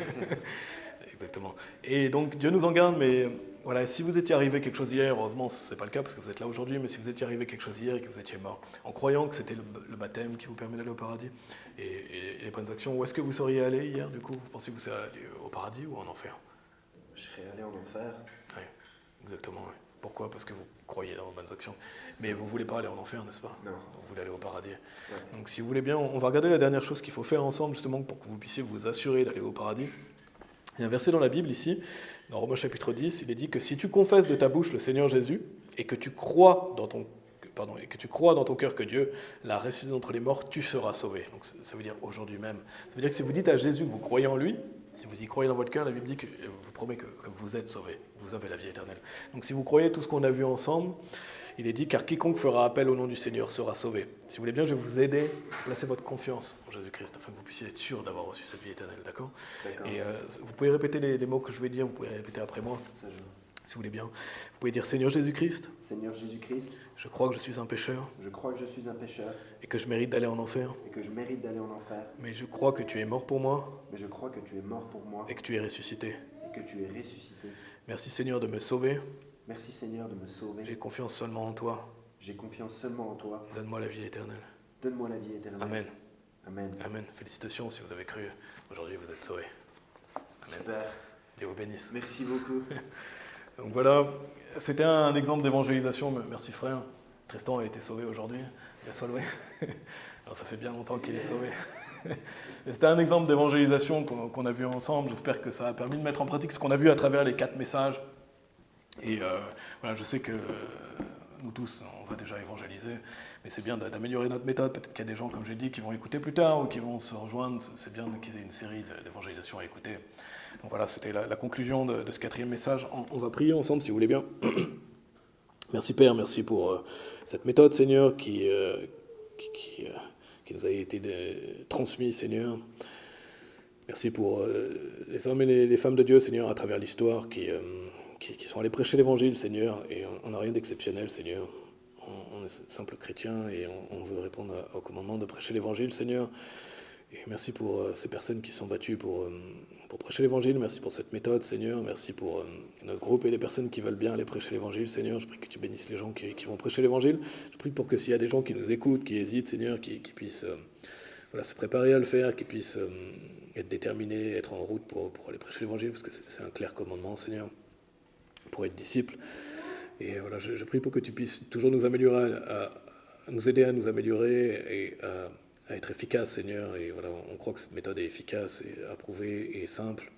Exactement. Et donc Dieu nous en garde, mais voilà, si vous étiez arrivé quelque chose hier, heureusement ce n'est pas le cas parce que vous êtes là aujourd'hui, mais si vous étiez arrivé quelque chose hier et que vous étiez mort, en croyant que c'était le baptême qui vous permet d'aller au paradis et les bonnes actions, où est-ce que vous seriez allé hier du coup? Vous pensez que vous seriez allé au paradis ou en enfer? Je serais allé en enfer. Oui, exactement. Oui. Pourquoi? Parce que vous croyez dans vos bonnes actions. Mais vous ne voulez pas aller en enfer, n'est-ce pas? Non. Vous voulez aller au paradis. Ouais. Donc si vous voulez bien, on va regarder la dernière chose qu'il faut faire ensemble justement pour que vous puissiez vous assurer d'aller au paradis. Il y a un verset dans la Bible ici, dans Romains chapitre 10, il est dit que si tu confesses de ta bouche le Seigneur Jésus et que tu crois dans ton cœur que Dieu l'a ressuscité d'entre les morts, tu seras sauvé. Donc ça veut dire aujourd'hui même. Ça veut dire que si vous dites à Jésus que vous croyez en lui, si vous y croyez dans votre cœur, la Bible dit que vous promet que vous êtes sauvés, vous avez la vie éternelle. Donc si vous croyez tout ce qu'on a vu ensemble, il est dit, car quiconque fera appel au nom du Seigneur sera sauvé. Si vous voulez bien, je vais vous aider à placer votre confiance en Jésus-Christ, afin que vous puissiez être sûr d'avoir reçu cette vie éternelle, d'accord? Et vous pouvez répéter les mots que je vais dire, vous pouvez répéter après moi, si vous voulez bien. Vous pouvez dire, Seigneur Jésus-Christ, Seigneur Jésus-Christ, je crois que je suis un pécheur, je crois que je suis un pécheur, et que je mérite d'aller en enfer, mais je crois que tu es mort pour moi, et que tu es ressuscité. ressuscité. Merci Seigneur de me sauver, Merci Seigneur de me sauver. j'ai confiance seulement en toi, J'ai confiance seulement en toi. donne-moi la vie éternelle. Donne-moi la vie éternelle. Amen. Amen. Amen. Félicitations si vous avez cru. Aujourd'hui, vous êtes sauvés. Amen. Super. Dieu vous bénisse. Merci beaucoup. Donc voilà, c'était un exemple d'évangélisation. Merci frère. Tristan a été sauvé aujourd'hui. Bien soit loué. Alors ça fait bien longtemps qu'il est sauvé. Et c'était un exemple d'évangélisation qu'on a vu ensemble. J'espère que ça a permis de mettre en pratique ce qu'on a vu à travers les 4 messages. Et voilà, je sais que nous tous, on va déjà évangéliser, mais c'est bien d'améliorer notre méthode. Peut-être qu'il y a des gens, comme j'ai dit, qui vont écouter plus tard ou qui vont se rejoindre. C'est bien qu'ils aient une série d'évangélisation à écouter. Donc voilà, c'était la conclusion de ce 4e message. On va prier ensemble, si vous voulez bien. Merci Père, merci pour cette méthode, Seigneur, qui nous a été transmise, Seigneur. Merci pour les hommes et les femmes de Dieu, Seigneur, à travers l'histoire, qui sont allés prêcher l'Évangile, Seigneur, et on n'a rien d'exceptionnel, Seigneur. On est simples chrétiens et on veut répondre au commandement de prêcher l'Évangile, Seigneur. Et merci pour ces personnes qui sont battues pour prêcher l'Évangile. Merci pour cette méthode, Seigneur. Merci pour notre groupe et les personnes qui veulent bien aller prêcher l'Évangile, Seigneur. Je prie que tu bénisses les gens qui vont prêcher l'Évangile. Je prie pour que s'il y a des gens qui nous écoutent, qui hésitent, Seigneur, qui puissent se préparer à le faire, qui puissent être déterminés, être en route pour aller prêcher l'Évangile, parce que c'est un clair commandement, Seigneur, pour être disciple. Et voilà, je prie pour que tu puisses toujours nous améliorer, à nous aider à nous améliorer et à être efficace, Seigneur. Et voilà, on croit que cette méthode est efficace et approuvée et simple.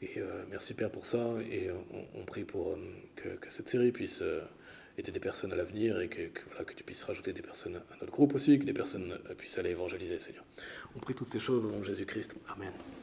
Et merci Père pour ça. Et on prie pour que cette série puisse aider des personnes à l'avenir et que tu puisses rajouter des personnes à notre groupe aussi, que des personnes puissent aller évangéliser, Seigneur. On prie toutes ces choses au nom de Jésus-Christ. Amen.